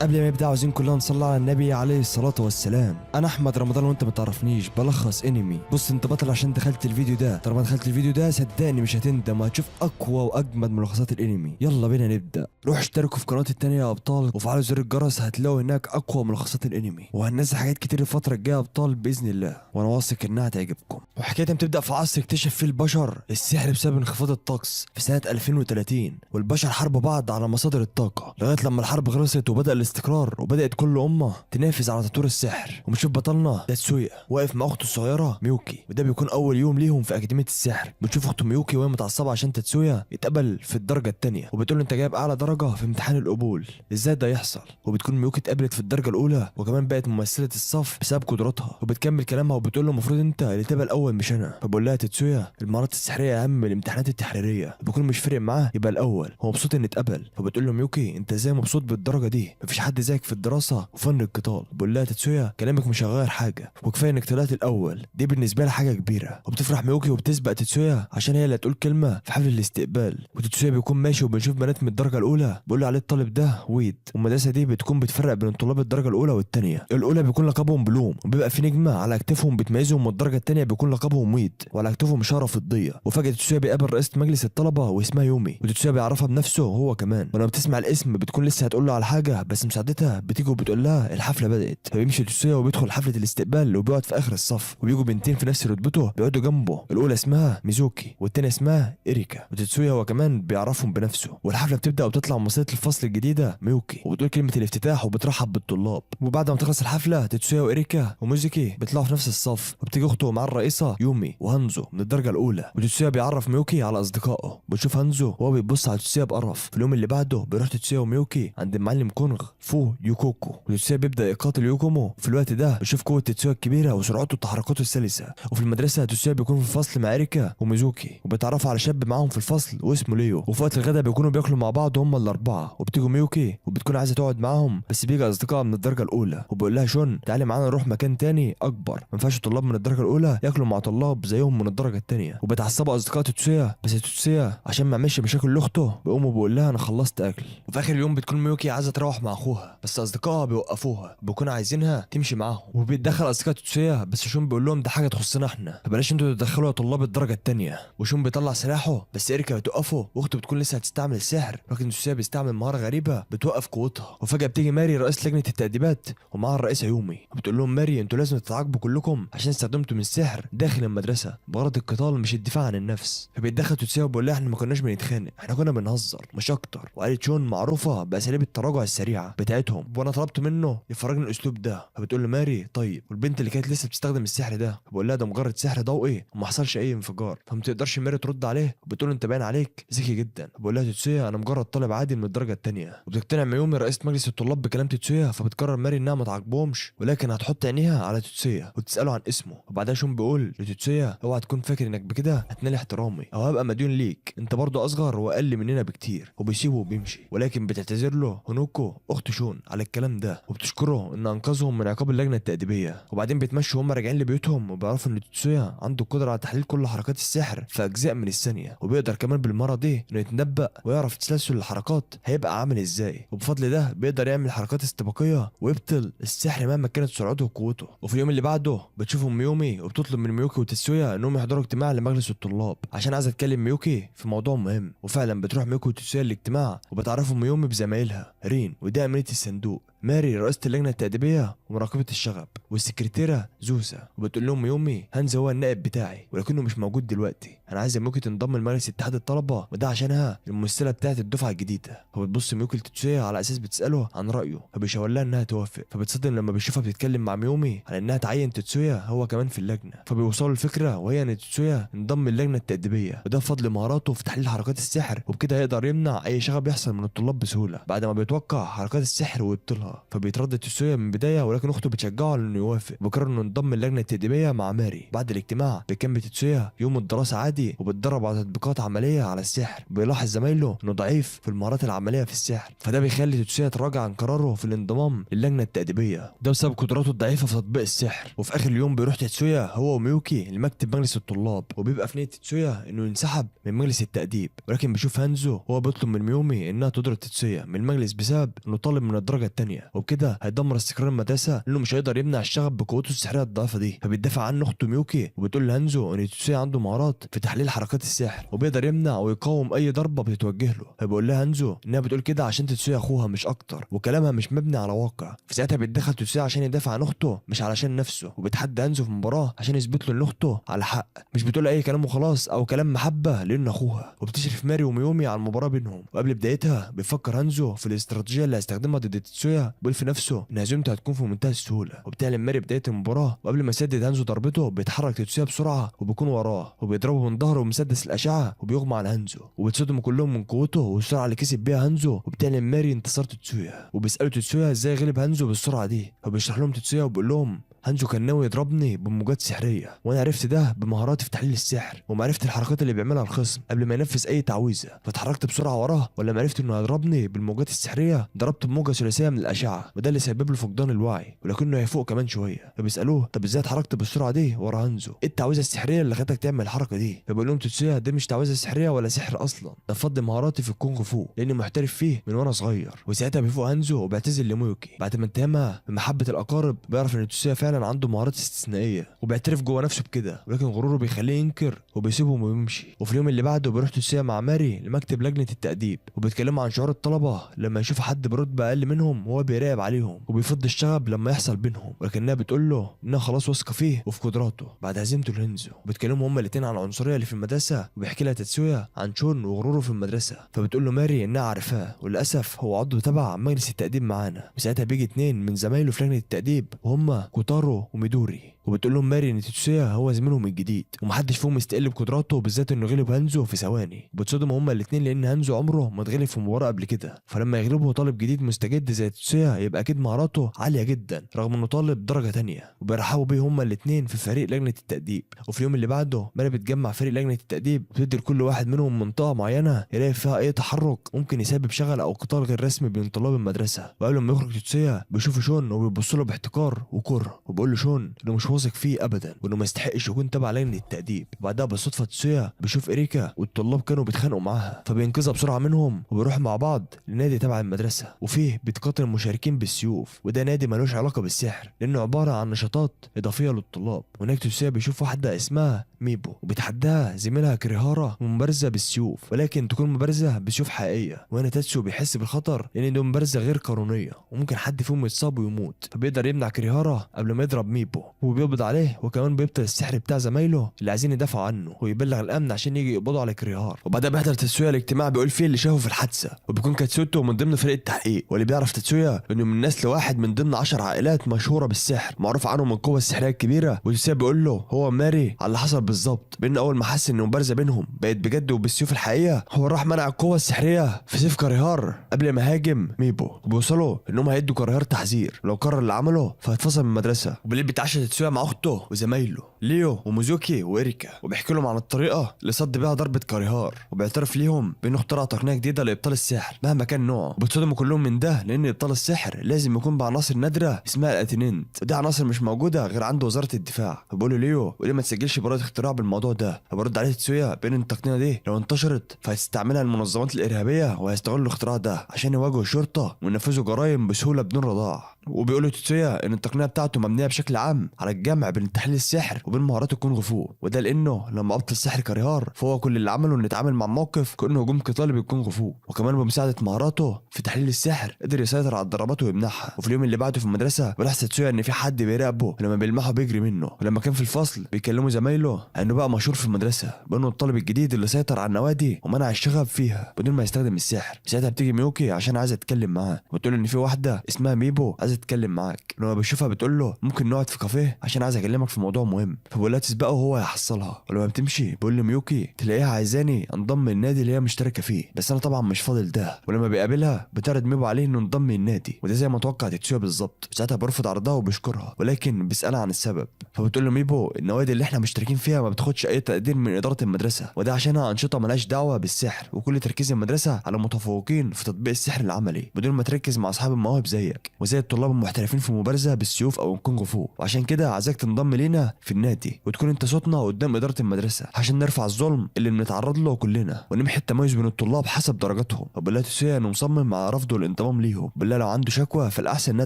قبل ما يبدأ عاوزين كلنا نصلي على النبي عليه الصلاة والسلام. أنا أحمد رمضان وأنت ما تعرفنيش بلخص أنمي. بص أنت بطل عشان دخلت الفيديو ده، طالما دخلت الفيديو ده صدقني مش هتندم وهتشوف أقوى وأجمد ملخصات الأنمي. يلا بينا نبدأ. روح اشتركوا في قناتي التانية يا أبطال وفعلوا زر الجرس، هتلاقوا هناك أقوى ملخصات الأنمي، وهننزل حاجات كتير الفترة الجاية يا أبطال بإذن الله، وأنا واثق إنها هتعجبكم. وحكايتها بتبدأ في عصر اكتشف فيه البشر السحر بسبب انخفاض الطقس في سنة 2030، والبشر حاربوا بعض على مصادر الطاقة لغاية لما الحرب خلصت وبدأ الاستقرار، وبدأت كل أمة تنافس على تطوير السحر. وبنشوف بطلنا تاتسويا واقف مع أخته الصغيرة ميوكي، وده بيكون أول يوم ليهم في أكاديمية السحر. بنشوف أخته ميوكي وهي متعصبة عشان تاتسويا اتقبل في الدرجة التانية، وبتقول له أنت جايب أعلى درجة في امتحان القبول، إزاي ده يحصل؟ وبتكون ميوكي اتقبلت في الدرجة الأولى وكمان بقت ممثلة الصف بسبب قدراتها، وبتكمل كلامها وبتقول له المفروض أنت اللي تبقى الأول مش أنا. فبقول لها تاتسويا المهارات السحرية أهم من الامتحانات التحريرية، بيكون مش فارق معاه يبقى الأول، هو مبسوط إن اتقبل. فبتقول له ميوكي أنت إزاي مبسوط بالدرجة دي؟ مفيش حد زيك في الدراسة وفن القتال. بقول لها تاتسويا كلامك مش هيغير حاجة، وكفاية إنك طلعت الأول، دي بالنسبة لها حاجة كبيرة. وبتفرح ميوكي وبتسبق تاتسويا عشان هي اللي هتقول كلمة في حفل الاستقبال. وتاتسويا بيكون ماشي وبنشوف بنات من الدرجة الأولى بيقول له عليه الطالب ده ويد، والمدرسة دي بتكون بتفرق بين طلاب الدرجة الأولى والتانية. الأولى بيكون لقبهم بلوم وبيبقى في نجمة على أكتافهم بتميزهم، والدرجة التانية بيكون لقبهم ويد وعلى أكتافهم إشارة فضية. وفجأة تاتسويا بيقابل رئيسة مجلس الطلبة واسمها يومي، وتاتسويا بيعرفها بنفسه هو كمان، ولما بتسمع الاسم بتكون لسه هتقول له على حاجة بس مساعدتها بتيجي وبتقول لها الحفلة بدأت. فبيمشي تاتسويا وبيدخل حفلة الاستقبال وبيقعد في آخر الصف، وبيجوا بنتين في نفس رتبته بيقعدوا جنبه، الأولى اسمها ميزوكي والتانية اسمها إريكا، وتاتسويا هو كمان بيعرفهم بنفسه. والحفلة بتبدأ وبتطلع ممثلة الفصل الجديدة ميوكي وبتقول كلمة الافتتاح وبترحب بالطلاب. وبعد ما تخلص الحفلة تاتسويا وإريكا وميزوكي بيطلعوا في نفس الصف، وبتيجي أخته مع الرئيسة يومي وهانزو من الدرجة الأولى، وتاتسويا بيعرف ميوكي على أصدقائه. بتشوف هانزو وهو بيبص على تاتسويا بقرف. في اليوم اللي بعده بيروح تاتسويا وميوكي عند المعلم كونغ فو يوكوكو، وتاتسويا بيبدأ يقاتل يوكومو. في الوقت ده بيشوف قوة تاتسويا الكبيرة وسرعته وتحركاته السلسة. وفي المدرسة تاتسويا بيكون في الفصل مع إريكا وميزوكي، وبيتعرفوا على شاب معاهم في الفصل واسمه ليو. وفي وقت الغداء بيكونوا بياكلوا مع بعض هما الأربعة، وبتيجي ميوكي وبتكون عايزة تقعد معاهم بس بيجي أصدقاء من الدرجة الأولى وبيقول لها شون تعالي معانا نروح مكان تاني أكبر، ما ينفعش طلاب من الدرجة الأولى ياكلوا مع طلاب زيهم من الدرجة التانية. وبتعصبوا أصدقاء تاتسويا، بس تاتسويا عشان ما يعملش مشاكل لأخته بيقوم وبيقول لها أنا خلصت أكل. وفي آخر اليوم بتكون ميوكي عايزة تروح مع أخوها بس أصدقائها بيوقفوها، بيكونوا عايزينها تمشي معاهم، وبيتدخل أصدقاء تاتسويا بس شون بيقول لهم ده حاجة تخصنا احنا، فبلاش انتوا تتدخلوا يا طلاب الدرجة التانية. وشون بيطلع سلاحه بس إريكا بتوقفه، واخته بتكون لسه هتستعمل السحر لكن تاتسويا بيستعمل مهارة غريبة بتوقف قوتها. وفجأة بتيجي ماري رئيس لجنة التأديبات ومعها الرئيسة يومي، وبتقول لهم ماري انتوا لازم تتعاقبوا كلكم عشان استخدمتم السحر داخل المدرسة بغرض القتال مش الدفاع عن النفس. فبيتدخل تاتسويا وبيقول لها احنا ما كناش بنتخانق، احنا كنا بنهزر مش اكتر. وقالت شون معروفة بأساليب التراجع السريعة بتاعتهم، وانا طلبت منه يفرجني الاسلوب ده. فبتقول له ماري طيب، والبنت اللي كانت لسه بتستخدم السحر ده بقول لها ده مجرد سحر ضوئي وما حصلش اي انفجار. فما تقدرش ماري ترد عليه وبتقول له انت باين عليك ذكي جدا. بقول لها تاتسويا انا مجرد طالب عادي من الدرجة التانية. وبتقتنع ميومي رئيسة مجلس الطلاب بكلام تاتسويا، فبتقرر ماري انها ما تعاقبهمش ولكن هتحط عينيها على تاتسويا وتساله عن اسمه. وبعدها شون بيقول لتاتسويا اوعى تكون فاكر انك بكده هتنال احترامي او هبقى مديون ليك، انت برضه اصغر واقل مننا بكتير. وبيسيبه وبيمشي، ولكن بتعتذر له هونوكو اخت شون على الكلام ده وبتشكره ان انقذهم من عقاب اللجنه التاديبيه. وبعدين بيتمشوا وهم راجعين لبيوتهم وبيعرفوا ان تاتسويا عنده القدره على تحليل كل حركات السحر في اجزاء من الثانيه، وبيقدر كمان بالمره دي انه يتنبأ ويعرف تسلسل الحركات هيبقى عامل ازاي، وبفضل ده بيقدر يعمل حركات استباقيه ويبطل السحر مهما كانت سرعته وقوته. وفي اليوم اللي بعده بتشوفهم ميومي وبتطلب من ميوكي وتاتسويا انهم يحضروا اجتماع لمجلس الطلاب عشان عايزه تكلم ميوكي في موضوع مهم. وفعلا بتروح ميوكي وتاتسويا الاجتماع وبتعرفوا ميومي بزمايلها رين ودي امينه الصندوق، ماري رئيسة اللجنة التأديبية ومراقبة الشغب، والسكرتيرة زوسا. وبتقول لهم يومي هانز هو النائب بتاعي ولكنه مش موجود دلوقتي، انا عايز ميوكي تنضم لمجلس اتحاد الطلبة وده عشانها الممثلة بتاعت الدفعة الجديدة. فبتبص ميوكي لتاتسويا على اساس بتسأله عن رأيه، فبيشاور لها انها توافق. فبتصدم لما بيشوفها بتتكلم مع ميومي على انها تعين تاتسويا هو كمان في اللجنة. فبيوصلوا الفكرة وهي ان تاتسويا انضم للجنة التأديبية وده بفضل مهاراته في تحليل حركات السحر، وبكده هيقدر يمنع اي شغب يحصل من الطلاب بسهولة بعد ما بيتوقع حركات السحر ويبطلها. فبيتردد تاتسويا من البدايه ولكن اخته بتشجعه على انه يوافق، وبيقرر انه ينضم اللجنه التأديبيه مع ماري. بعد الاجتماع بيكمل تاتسويا يوم الدراسه عادي وبيتدرب على تطبيقات عمليه على السحر. بيلاحظ زمايله انه ضعيف في المهارات العمليه في السحر، فده بيخلي تاتسويا يتراجع عن قراره في الانضمام للجنه التأديبيه ده بسبب قدراته الضعيفه في تطبيق السحر. وفي اخر اليوم بيروح تاتسويا هو وميوكي لمكتب مجلس الطلاب، وبيبقى في نيه تاتسويا انه ينسحب من مجلس التأديب، ولكن بيشوف هانزو هو بيطلب من ميومي انها تطرد تاتسويا من المجلس بسبب انه طالب من الدرجه الثانيه. تانية، وبكده هيدمر استقرار المدرسه لانه مش هيقدر يمنع الشغب بقوته السحريه الضعيفه دي. فبيدافع عنه اخته ميوكي وبتقول لهانزو ان تيتسويا عنده مهارات في تحليل حركات السحر وبيقدر يمنع ويقاوم اي ضربه بتتوجه له. فبيقول لها هانزو انها بتقول كده عشان تيتسويا اخوها مش اكتر، وكلامها مش مبني على واقع. في ساعتها بيتدخل تيتسويا عشان يدافع عن اخته مش علشان نفسه، وبيتحدى هانزو في مباراه عشان يثبت له ان اخته على حق، مش بتقول اي كلام وخلاص او كلام محبه لانه اخوها. وبتشرف ماري وميومي على المباراه بينهم، وقبل بدايتها بيفكر هانزو في الاستراتيجيه اللي هيستخدمها ضد تيتسويا، بيقول في نفسه ان هزيمته هتكون في منتهى السهوله. وبتعلن ماري بدايه المباراه، وقبل ما يسدد هانزو ضربته بيتحرك تيتسويا بسرعه وبيكون وراه وبيضربه من ظهره بمسدس الاشعه وبيغمى على هانزو، وبتصدموا كلهم من قوته والسرعه اللي كسب بيها هانزو. وبتعلن ماري انتصار تيتسويا، وبيسالوا تيتسويا ازاي غلب هانزو بالسرعه دي، فبيشرح لهم تيتسويا وبيقول لهم هانزو كان ناوي يضربني بموجات سحريه، وانا عرفت ده بمهاراتي في تحليل السحر ومعرفه الحركات اللي بيعملها الخصم قبل ما ينفذ اي تعويذه، فاتحركت بسرعه وراه. ولما عرفت انه هيضربني بالموجات السحريه ضربت بموجه ثلاثيه من الاشعه، وده اللي سبب له فقدان الوعي ولكنه هيفوق كمان شويه. فبيسالوه طب ازاي اتحركت بالسرعه دي ورا هانزو؟ ايه التعويذه السحريه اللي خلتك تعمل الحركه دي؟ فبيقول لهم تيتسويا دي مش تعويذه سحريه ولا سحر اصلا، ده فضل مهاراتي في الكونغ فو لاني محترف فيه من وانا صغير. وساعتها بيفوق هانزو وبيعتذر لميوكي بعد ما اتهمها بمحبه الاقارب. بيعرف ان تيتسويا فعلا عنده مهارات استثنائيه وبيعترف جوه نفسه بكده، ولكن غروره بيخليه ينكر وبيسيبهم ويمشي. وفي اليوم اللي بعده بيروح تيتسويا مع ماري لمكتب لجنه التاديب، وبيتكلموا عن شعور الطلبه لما يشوفوا حد برتبه اقل منهم وهو بيراقب عليهم، وبيفض الشغب لما يحصل بينهم، ولكنها بتقول له انها خلاص واثقه فيه وفي قدراته بعد هزيمته لهانزو. وبيتكلموا هما الاثنين عن العنصريه اللي في المدرسه، وبيحكي لها تيتسويا عن شون وغروره في المدرسه. فبتقول له ماري انها عارفاه وللاسف هو عضو تبع مجلس التاديب معانا. وساعتها بيجي اتنين من زمايله في لجنه التاديب وهما كوتارو وميدوري، وبتقول لهم ماري ان تيتسويا هو زميلهم الجديد ومحدش فيهم يستقل بقدراته، بالذات انه غلب هانزو في ثواني. وبتصدموا هما الاثنين لان هانزو عمره ما اتغلب في مباراه قبل كده، فلما يغلبه طالب جديد مستجد زي تيتسويا يبقى اكيد مهاراته عاليه جدا رغم انه طالب درجه تانية. وبيرحبوا بيه هما الاثنين في فريق لجنه التاديب. وفي اليوم اللي بعده ماري بتجمع فريق لجنه التاديب وتدي لكل واحد منهم منطقه معينه يلاقي فيها اي تحرك ممكن يسبب شغل او قتال غير رسمي بين طلاب المدرسه. وقبل ما يخرج تيتسويا بيشوف شون وبيبص له باحتقار وكره، وبيقول له شون انه مش واثق فيه ابدا وانه ما يستحقش يكون تبع لجنه التاديب. وبعدها بالصدفه تيتسويا بيشوف اريكا والطلاب كانوا بيتخانقوا معاها، فبينقذها بسرعه منهم وبيروحوا مع بعض لنادي تبع المدرسه، وفيه بيتقاتل المشاركين بالسيوف، وده نادي ملوش علاقه بالسحر لانه عباره عن نشاطات اضافيه للطلاب. وهناك تيتسويا بيشوف واحده اسمها ميبو وبتحداها زميلها كريهارا مبارزه بالسيوف، ولكن تكون مبارزه بسيوف حقيقيه. وهنا تاتسو بيحس بالخطر لان دي مبارزه غير قانونيه وممكن حد فيهم يتصاب ويموت، فبيقدر يمنع كريهارا قبل ما يضرب ميبو وبيقبض عليه، وكمان بيبطل السحر بتاع زمايله اللي عايزين يدافعوا عنه ويبلغ الامن عشان يجي يقبضوا على كريهار. وبعدها بيحضر تاتسويا الاجتماع بيقول فيه اللي شافه في الحادثه، وبيكون كاتسوتو من ضمن فريق التحقيق، واللي بيعرف تاتسويا انه من نسل واحد من ضمن 10 عائلات مشهوره بالسحر معروف عنهم القوه السحريه الكبيره. وتاتسويا بيقول له هو ماري على اللي حصل بالظبط، بان اول ما حس ان المبارزه بينهم بقت بجد وبالسيوف الحقيقيه هو راح منع القوه السحريه في سيف كريهار قبل ما هاجم ميبو. وبيوصلوا انهم هيدوا كريهار تحذير لو قرر اللي عمله فهيتفصل من المدرسه. وبالليل بيتعشى تاتسويا مع اخته وزمايله ليو وموزوكي وإريكا، وبيحكي لهم عن الطريقه اللي صد بيها ضربه كريهار، وبيعترف ليهم بانه اخترع تقنيه جديده لابطال السحر مهما كان نوعه. وبيتصدموا كلهم من ده لان ابطال السحر لازم يكون بعناصر نادره اسمها الاتيننت، ودي عناصر مش موجوده غير عند وزاره الدفاع. فبيقولوا ليو وليه ما تسجلش براءه اختراع بالموضوع ده؟ فبرد عليه تاتسويا بان التقنيه دي لو انتشرت فهتستعملها المنظمات الارهابيه وهيستغلوا الاختراع ده عشان يواجهوا الشرطه وينفذوا جرائم بسهوله بدون رضاع. وبيقولوا تاتسويا ان التقنيه بتاعته مبنيه بشكل عام على الجمع بين تحليل السحر وبين مهارات الكونغ فو، وده لانه لما ابطل السحر كريهار فهو كل اللي عمله انه يتعامل مع موقف كانه هجوم قتالي بالكونغ فو، وكمان بمساعده مهاراته في تحليل السحر قدر يسيطر على الضربات ويمنعها. وفي اليوم اللي بعده في المدرسه بيلاحظ تاتسويا ان في حد بيراقبه ولما بيلمحه بيجري منه، ولما كان في الفصل بيكلموا زمايله انه بقى مشهور في المدرسه بانه الطالب الجديد اللي سيطر على النوادي ومنع الشغب فيها بدون ما يستخدم السحر. ساعتها بتيجي ميوكي عشان عايزه تتكلم معاه وبتقول ان في واحده اسمها ميبو عايزه تتكلم معاك. لما بيشوفها بتقول له ممكن نقعد في كافيه عشان عايز اكلمك في موضوع مهم، فبقول لها تسبقه وهو هيحصلها. ولما بتمشي بيقول لميوكي تلاقيها عايزاني انضم النادي اللي هي مشتركه فيه، بس انا طبعا مش فاضل ده. ولما بيقابلها بتعرض ميبو عليه انه انضم النادي، وده زي ما توقع تاتسويا بالظبط. ساعتها بيرفض عرضها وبيشكرها ولكن بيسالها عن السبب، فبتقول له ميبو النوادي اللي احنا مشتركين فيها ما بتاخدش اي تقدير من اداره المدرسه، وده عشانها انشطه ملهاش دعوه بالسحر وكل تركيز المدرسه على متفوقين في تطبيق السحر العملي بدون ما تركز مع اصحاب المواهب زيك وزي الطلاب الطلاب المحترفين في المبارزه بالسيوف او الكونغ فو، وعشان كده عايزك تنضم لينا في النادي وتكون انت صوتنا قدام اداره المدرسه عشان نرفع الظلم اللي بنتعرض له كلنا ونمحي التميز بين الطلاب حسب درجاتهم. وبالله تسويا انه مصمم على رفضه الانضمام ليهم. بالله لو عنده شكوى فالاحسن انها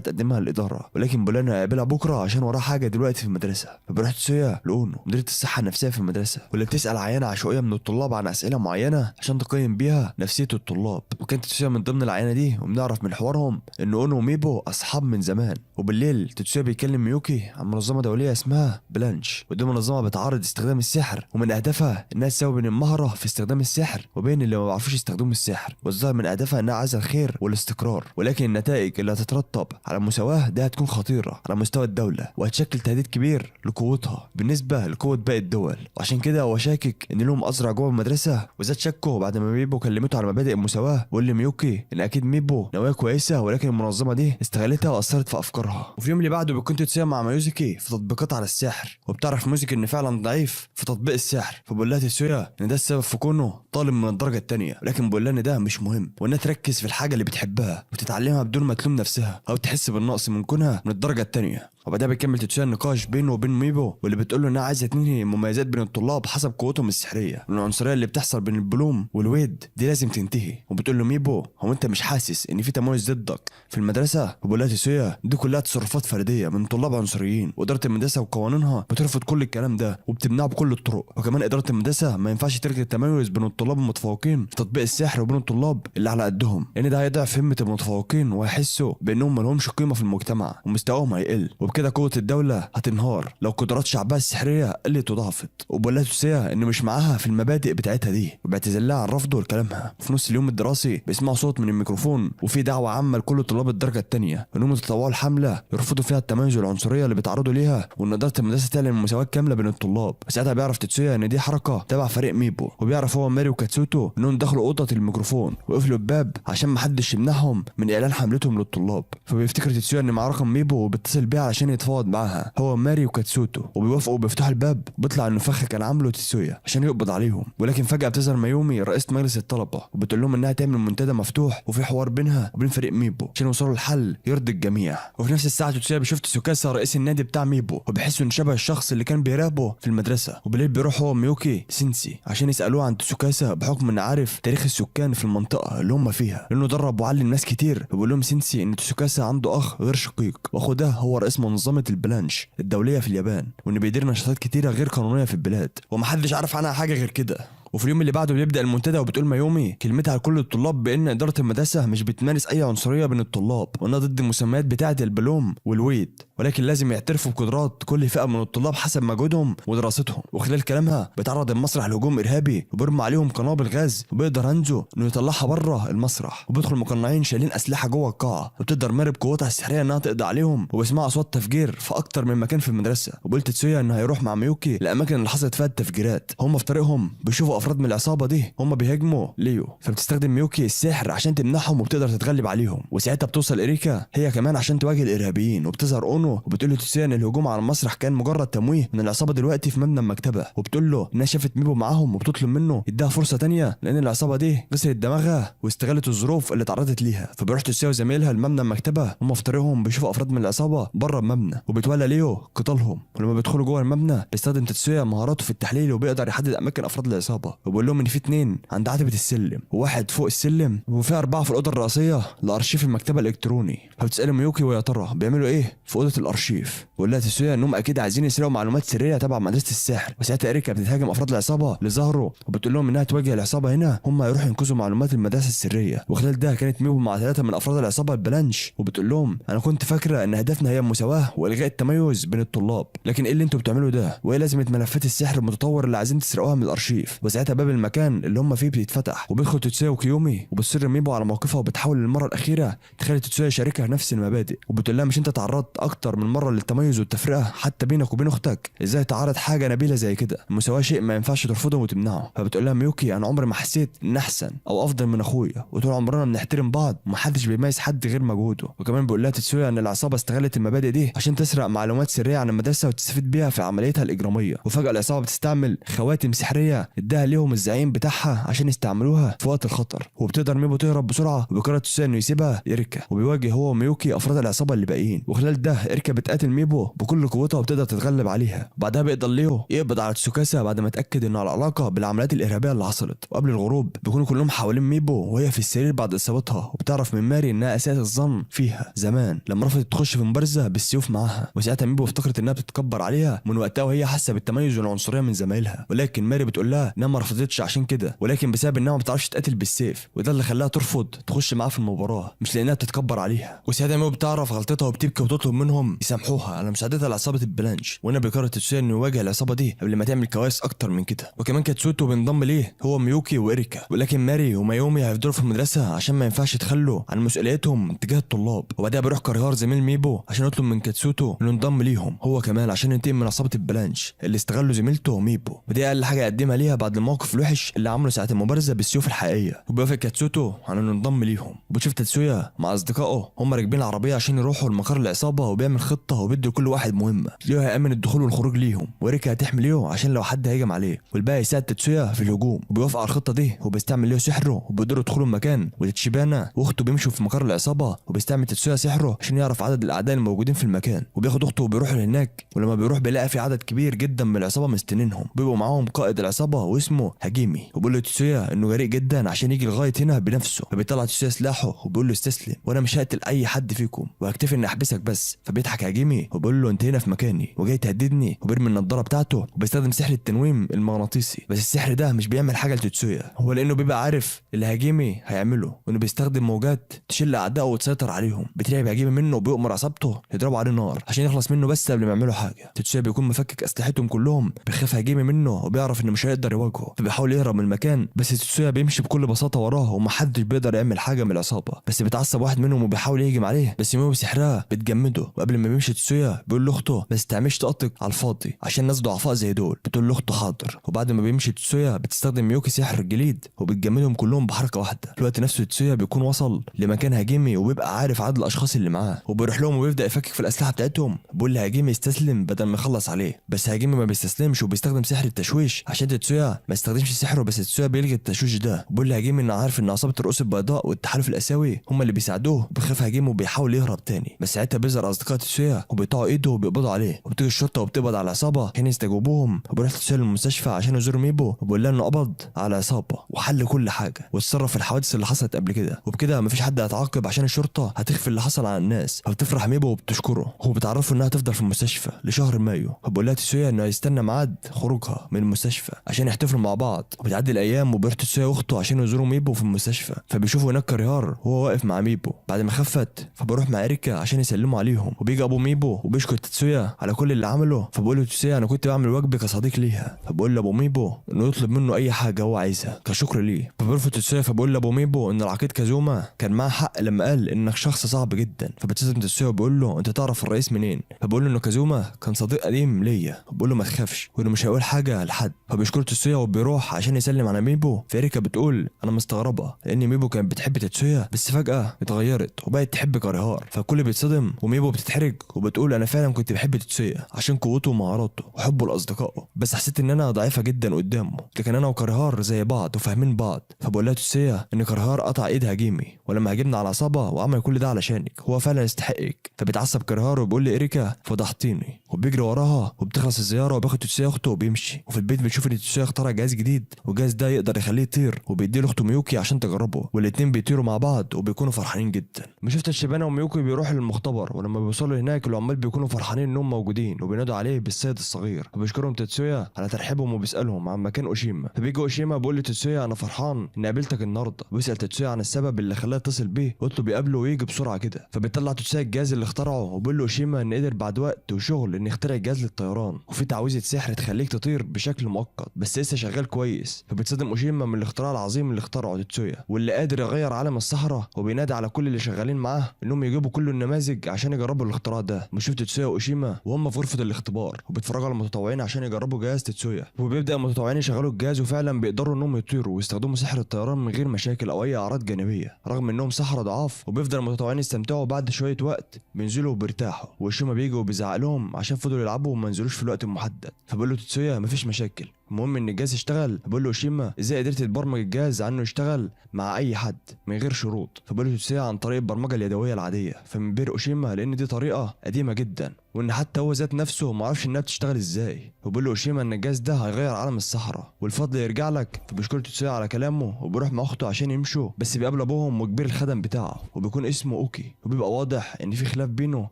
تقدمها للاداره، ولكن بالله هيقابلها بكره عشان وراه حاجه دلوقتي في المدرسه. فبروح تسويا لاونو مديره الصحه النفسيه في المدرسه، واللي بتسال عينه عشوائيه من الطلاب عن اسئله معينه عشان تقيم بيها نفسيه الطلاب. وكانت تسويا من ضمن العينه دي، وبنعرف من حوارهم ان اونو وميبو اصحاب من زمان. وبالليل تسويا بيكلم ميوكي عن منظمه دوليه اسمها بلانش، ودي منظمه بتعارض استخدام السحر، ومن اهدافها انها تساوي بين المهره في استخدام السحر وبين اللي ما بيعرفوش يستخدموا السحر. والظاهر من اهدافها انها عايزه الخير والاستقرار، ولكن النتائج اللي هتترتب على المساواه ده هتكون خطيره على مستوى الدوله، وهتشكل تهديد كبير لقوتها بالنسبه لقوه باقي الدول. وعشان كده هو شاكك ان لهم ازرع جوه المدرسه، وزاد شكه بعد ما ميبو كلمته على مبادئ المساواه، وقال لميوكي ان اكيد ميبو نوايا كويسه، ولكن المنظمه دي استغلتها واثرت في افكارها. وفي اليوم اللي بعده بتكون تتسامع مع ميوزيكي في تطبيقات على السحر، وبتعرف ميوزيكي ان فعلا ضعيف في تطبيق السحر، فبقول لها تسويا ان ده السبب في كونه طالب من الدرجه الثانيه، ولكن بقول لها ان ده مش مهم، وانها تركز في الحاجه اللي بتحبها وتتعلمها بدون ما تلوم نفسها او تحس بالنقص من كونها من الدرجه الثانيه. وبعدها بيكمل تتسويا النقاش بينه وبين ميبو، واللي بتقول له انها عايزه تنهي المميزات بين الطلاب حسب قوتهم السحريه، والعنصريه اللي بتحصل بين البلوم والويد دي لازم تنتهي. وبتقول له ميبو هو انت مش حاسس ان في تميز ضدك في المدرسه؟ وبقول لها تسويا دي كلها تصرفات فرديه من طلاب عنصريين، واداره المدرسه وقوانينها بترفض كل الكلام ده وبتمنعه بكل الطرق. وكمان اداره المدرسه ما ينفعش تلغي التميز بين الطلاب المتفوقين في تطبيق السحر وبين الطلاب اللي على قدهم، لان ده هيضعف همه المتفوقين وهيحسوا بانهم ما لهمش قيمه في المجتمع ومستواهم هيقل، وبكده قوه الدوله هتنهار لو قدرات شعبها السحريه قلت وضعفت. وبقول لها تسويا ان مش معاها في المبادئ بتاعتها دي، وبيعتذر لها عن رفضه لكلامها. وفي نص اليوم الدراسي بيسمعوا صوت من الميكروفون وفي دعوه عامه لكل طلاب الدرجه الثانيه انهم يتطوعوا الحمله يرفضوا فيها التميز والعنصريه اللي بيتعرضوا ليها، وان اداره المدرسه تعلن المساواه كامله بين الطلاب. وساعتها بيعرف تتسويا ان دي حركه تبع فريق ميبو، وبيعرف هو ماري وكاتسوتو انهم دخلوا اوضه الميكروفون وقفلوا الباب عشان ما حدش يمنعهم من اعلان حملتهم للطلاب. فبيفتكر تتسويا ان معاه رقم ميبو وبيتصل بيها عشان يتفاوض معاها هو ماري وكاتسوتو، وبيوافقوا وبيفتحوا الباب. بيطلع انه فخ كان عامله تتسويا عشان يقبض عليهم، ولكن فجاه بتظهر مايومي رئيسه مجلس الطلبه وبتقول لهم انها تعمل منتدى مفتوح وفي حوار بينها وبين فريق ميبو عشان يوصلوا لحل يرضي الجميع. وفي نفس الساعه تتسويا بيشوف تسوكاسا رئيس النادي بتاع ميبو، وبيحس انه شبه الشخص اللي كان بيراقبه في المدرسه. وبالليل بيروح هو ميوكي سينسي عشان يسالوه عن تسوكاسا بحكم انه عارف تاريخ السكان في المنطقه اللي هم فيها، لانه درب وعلم ناس كتير. وبيقول لهم سينسي ان تسوكاسا عنده اخ غير شقيق، واخوه ده هو رئيس منظمه البلانش الدوليه في اليابان، وان بيدير نشاطات كتيره غير قانونيه في البلاد ومحدش عارف عنها حاجه غير كده. وفي اليوم اللي بعده بيبدا المنتدى، وبتقول مايومي كلمتها لكل الطلاب بان اداره المدرسه مش بتمارس اي عنصريه بين الطلاب، وانها ضد المسميات بتاعه البلوم والويد، ولكن لازم يعترفوا بقدرات كل فئه من الطلاب حسب مجهودهم ودراستهم. وخلال كلامها بيتعرض المسرح لهجوم ارهابي وبيرمى عليهم قنابل غاز، وبيقدر هانزو انه يطلعها بره المسرح، وبيدخل مقنعين شايلين اسلحه جوه القاعه، وبتقدر ماري بقوتها السحريه انها تقضي عليهم. وبيسمعوا اصوات تفجير في اكتر من مكان في المدرسه. وبيقول تتسويا انه هيروح مع ميوكي الاماكن اللي حصلت فيها التفجيرات. هم في طريقهم بيشوفوا افراد من العصابه دي هم بيهاجموا ليو، فبتستخدم ميوكي السحر عشان تمنعهم وبتقدر تتغلب عليهم. وساعتها بتوصل اريكا هي كمان عشان تواجه الارهابيين، وبتظهر اونو وبتقول له تتسويا ان الهجوم على المسرح كان مجرد تمويه من العصابه دلوقتي في مبنى المكتبه، وبتقول له انها شافت ميبو معاهم وبتطلب منه يديها فرصه تانية لان العصابه دي غسلت دماغها واستغلت الظروف اللي اتعرضت ليها. فبيروح تتسويا وزميلها لمبنى المكتبه، هم في طريقهم بيشوفوا افراد من العصابه بره المبنى، وبتولى ليو قتالهم. ولما بيدخلوا جوه المبنى بيستخدم تتسويا مهاراته في التحليل وبيقدر يحدد اماكن افراد العصابه، وبيقول لهم ان في 2 عند عتبه السلم وواحد فوق السلم، وفي 4 في الاوضه الرئيسيه لارشيف المكتبه الالكتروني. فبتسال ميوكي ويا ترى بيعملوا ايه في اوضه الارشيف، وقال لها تتسويا انهم اكيد عايزين يسرقوا معلومات سريه تبع مدرسه السحر. وساعتها اريكا بتتهاجم افراد العصابه اللي ظهروا، وبتقول لهم انها تواجه العصابه هنا هم هيروحوا ينقذوا معلومات المدرسه السريه. وخلال ده كانت ميبو مع 3 من افراد العصابه البلانش، وبتقول لهم انا كنت فاكره ان هدفنا هي المساواه والغاء التميز بين الطلاب، لكن ايه اللي انتوا بتعملوه ده، وايه لازمه ملفات السحر المتطور اللي عايزين تسرقوها من الارشيف. وساعتها باب المكان اللي هم فيه بيتفتح، وبيدخل تتسويا وكيومي، وبتصر ميبو على موقفها وبتحاول للمره الاخيره تخلي تتسويا يشاركها نفس المبادئ، وبتقول لها مش انت تعرضت اكتر اكتر من مره للتميز والتفرقه حتى بينك وبين اختك. ازاي تعرض حاجه نبيله زي كده؟ المساواه شيء ما ينفعش ترفضه وتمنعه. فبتقول لها ميوكي انا عمري ما حسيت ان احسن او افضل من اخويا، وطول عمرنا بنحترم بعض ومحدش بيميز حد غير مجهوده. وكمان بيقول لها تتسويا ان العصابه استغلت المبادئ دي عشان تسرق معلومات سريه عن المدرسه وتستفيد بيها في عمليتها الاجراميه. وفجاه العصابه بتستعمل خواتم سحريه اداها ليهم الزعيم بتاعها عشان يستعملوها في وقت الخطر. وبتقدر ميبو تهرب بسرعه، وبيقرر تتسويا انه يسيبها إريكا، وبيواجه هو وميوكي افراد العصابه اللي باقيين. وخلال ده إريكا بتقاتل ميبو بكل قوتها وبتقدر تتغلب عليها. وبعدها بيقدر ليو يقبض على تسوكاسا بعد ما اتاكد انه على علاقه بالعمليات الارهابيه اللي حصلت. وقبل الغروب بيكونوا كلهم حوالين ميبو وهي في السرير بعد اصابتها، وبتعرف من ماري انها اساءت الظن فيها زمان لما رفضت تخش في مبارزه بالسيوف معاها. وساعتها ميبو افتكرت انها بتتكبر عليها من وقتها وهي حاسه بالتميز والعنصريه من زمايلها، ولكن ماري بتقول لها انها ما رفضتش عشان كده، ولكن بسبب انها ما بتعرفش تقاتل بالسيف، وده اللي خلاها ترفض تخش معاه في المباراه، مش لانها بتتكبر عليها. وساعتها ميبو بتعرف غلطتها وبتبكي وتطلب منهم يسامحوها على مساعدتها لعصابه البلانش. وهنا بيقرر تتسويا انه يواجه العصابه دي قبل ما تعمل كوارث اكتر من كده. وكمان كاتسوتو بينضم ليه هو ميوكي وإريكا، ولكن ماري ومايومي هيفضلوا في المدرسه عشان ما ينفعش يتخلوا عن مسؤوليتهم تجاه الطلاب. وبعدها بيروح كاريهار زميل ميبو عشان يطلب من كاتسوتو انه ينضم ليهم هو كمان عشان ينتقم من عصابه البلانش اللي استغلوا زميلته ميبو. ودي اقل حاجه يقدمها ليها بعد الموقف الوحش اللي عمله ساعه المبارزه بالسيوف الحقيقيه. وبيوافق كاتسوتو على انه ينضم ليهم. وبتشوف تاتسويا مع اصدقائه هم راكبين العربيه عشان يروحوا لمقر العصابه، وبيعمل خطه وبيدي لكل واحد مهمه. ليو هيأمن الدخول والخروج ليهم، وإريكا هتحمي ليو عشان لو حد هيجم عليه، والباقي يساعد تاتسويا في الهجوم. وبيوافق على الخطه دي وبيستعمل ليو سحره وبيقدروا يدخلوا المكان. وتتشيبانا واخته بيمشوا في مقر العصابه، وبيستعمل تاتسويا سحره عشان يعرف عدد الاعداء الموجودين في المكان. وبياخد اخته وبيروحوا لهناك، ولما بيروح بيلاقي في عدد كبير جدا من العصابه مستنينهم. بيبقوا معاهم قائد العصابه واسمه هاجيمي، وبيقول له تاتسويا انه جريء جدا عشان يجي لغايه هنا بنفسه. فبيطلع تاتسويا سلاحه وبيقول له استسلم وانا مش هقتل اي حد فيكم وهكتفي اني احبسك بس. فبيضحك هاجيمي وبيقول له انت هنا في مكاني وجاي تهددني، وبيرمي النضاره بتاعته وبيستخدم سحر التنويم المغناطيسي. بس السحر ده مش بيعمل حاجه لتاتسويا، هو لانه بيبقى عارف اللي هاجيمي هيعمله، وانه بيستخدم موجات تشل اعدائه وتسيطر عليهم. بترعب هاجيمي منه وبيؤمر عصابته يضربوا عليه نار عشان يخلص منه بس قبل ما يعملوا حاجه. تاتسويا بيكون مفكك اسلحتهم كلهم، بيخاف هاجيمي منه وبيعرف انه مش هيقدر يواجهه، فبيحاول يهرب من المكان. بس تاتسويا بيمشي بكل بساطه وراه ومحدش بيقدر يعمل حاجه من العصابه. بس بيتعصب واحد منهم وبيحاول يهجم عليه، بس ميمو بسحرها بتجمده. وقبل ما بيمشي تاتسويا بيقول لاخته ما تستعملش طاقتك على الفاضي عشان ناس ضعفاء زي دول. بتقول لاخته حاضر. وبعد ما بيمشي تاتسويا بتستخدم ميوكي سحر الجليد وبتجمدهم كلهم بحركه واحده. في الوقت نفسه تاتسويا بيكون وصل لمكان هاجيمي وبيبقى عارف عدد الاشخاص اللي معاه، وبيروح لهم وبيبدا يفكك في الاسلحه بتاعتهم. بيقول لهاجيمي يستسلم بدل ما يخلص عليه، بس هاجيمي ما بيستسلمش وبيستخدم سحر التشويش عشان تاتسويا ما يستخدمش سحره. بس تاتسويا بيلغي التشويش ده. بيقول لهاجيمي انه عارف ان عصابه الرؤوس البيضاء والتحالف الاسيوي هم اللي بيساعدوه، وبيخاف هاجيمي وبيحاول يهرب تاني. بس ساعتها بيظهر اصدقاء تاتسويا وبيقطعوا ايده وبيقبضوا عليه، وبتيجي الشرطه وبتقبض على العصابه عشان يستجوبوهم. وبيروح تاتسويا للمستشفى عشان يزور ميبو، وبيقول لها انه قبض على العصابه وحل كل حاجه واتصرف في الحوادث اللي حصلت قبل كده، وبكده مفيش حد هيتعاقب عشان الشرطه هتخفي اللي حصل على الناس. فبتفرح ميبو وبتشكره، وبتعرفه انها تفضل في المستشفى لشهر مايو. وبيقول لها تاتسويا انه هيستنى ميعاد خروجها من المستشفى عشان يحتفلوا مع بعض. وبتعدي الايام وبيروح تاتسويا واخته عشان يزوروا ميبو في المستشفى. فبيشوفوا هناك كاريهار وهو واقف مع ميبو بعد ما خفت. فبروح مع إريكا عشان يسلموا عليهم، وبيجي ابو ميبو وبيشكر تاتسويا على كل اللي عمله. فبقول له تاتسويا انا كنت بعمل واجبي كصديق ليها. فبقول لابو ميبو انه يطلب منه اي حاجه هو عايزها كشكر ليه. فبيرفض تاتسويا. فبقول لابو ميبو ان العقيد كازوما كان معاه حق لما قال انك شخص صعب جدا. فبتصدم تاتسويا وبيقول له انت تعرف الرئيس منين؟ فبقول له انه كازوما كان صديق قديم ليا. بقول له ما تخافش وانه مش هيقول حاجه لحد. فبيشكر تاتسويا وبيروح عشان يسلم على ميبو. فإريكا بتقول انا مستغربه لان ميبو كانت بتحب تاتسويا بس فجاه اتغيرت وبقت تحب كاريهار. فالكل بيتصدم وميبو بتتحرج وبتقول انا فعلا كنت بحب تاتسويا عشان قوته ومهاراته وحبه لاصدقائه، بس حسيت ان انا ضعيفه جدا قدامه، لكن انا وكاريهار زي بعض وفاهمين بعض. فبقول لها تاتسويا ان كاريهار قطع ايد هاجيمي ولما هاجمنا على عصابه وعمل كل ده علشانك، هو فعلا يستحقك. فبيتعصب كاريهار وبيقول لي إريكا فضحتيني، وبيجري وراها وبتخلص الزياره وبياخد تاتسويا اخته وبيمشي. وفي البيت بنشوف ان تاتسويا اخترع جهاز جديد، والجهاز ده يقدر يخليه يطير، وبيديه لاخته ميوكي عشان تجربه، والاتنين بيطيروا مع بعض وبيكونوا فرحانين جدا. شفت الشبانه وميوكي بيروحوا للمختبر، ولما بيوصلوا هناك العمال بيكونوا فرحانين انهم موجودين وبينادوا عليه بالسيد الصغير. وبيشكرهم تاتسويا على ترحيبهم وبيسالهم عن مكان اوشيما. فبيجي اوشيما بيقول لتاتسويا انا فرحان اني قابلتك النهارده، وبيسال تاتسويا عن السبب اللي خلاه يتصل بيه ويطلب يقابله ويجي بسرعه كده. فبيطلع تاتسويا الجهاز اللي اخترعه وبيقول له اوشيما ان قدر بعد وقت وشغل ان يخترع جهاز للطيران وفي تعويذه سحر تخليك تطير بشكل مؤقت بس لسه شغال كويس. فبيتصدم اوشيما من الاختراع العظيم اللي اخترعه تاتسويا واللي قادر يغير عالم الصحراء، وبينادي على كل اللي شغالين معاه انهم يجيبوا كل النماذج عشان يجربوا الاختراع ده. بنشوف تتسويا واوشيما وهم في غرفه الاختبار وبيتفرجوا على المتطوعين عشان يجربوا جهاز تتسويا، وبيبدا المتطوعين يشغلوا الجهاز وفعلا بيقدروا انهم يطيروا ويستخدموا سحر الطيران من غير مشاكل او اي اعراض جانبيه، رغم انهم سحرة ضعاف. وبيفضل المتطوعين يستمتعوا، بعد شويه وقت بينزلوا وبيرتاحوا، واوشيما بيجي وبيزعق لهم عشان فضلوا يلعبوا وما نزلوش في الوقت المحدد. فبيقول له تتسويا مفيش مشاكل، المهم ان الجهاز يشتغل. بيقول له اوشيما ازاي قدرت تبرمج الجهاز عنه يشتغل مع اي حد من غير شروط؟ فبيقول له تتسويا عن طريق البرمجه اليدويه العاديه. فمنبهر اوشيما لان دي طريقه قديمه جدا، وان حتى هو ذات نفسه ما عرفش انها بتشتغل ازاي. وبيقول له اوشيما ان الجهاز ده هيغير عالم الصحراء والفضل يرجع لك. فبيشكر تتسويا على كلامه وبيروح مع اخته عشان يمشوا، بس بيقابل ابوهم وكبير الخدم بتاعه وبيكون اسمه اوكي، وبيبقى واضح ان في خلاف بينه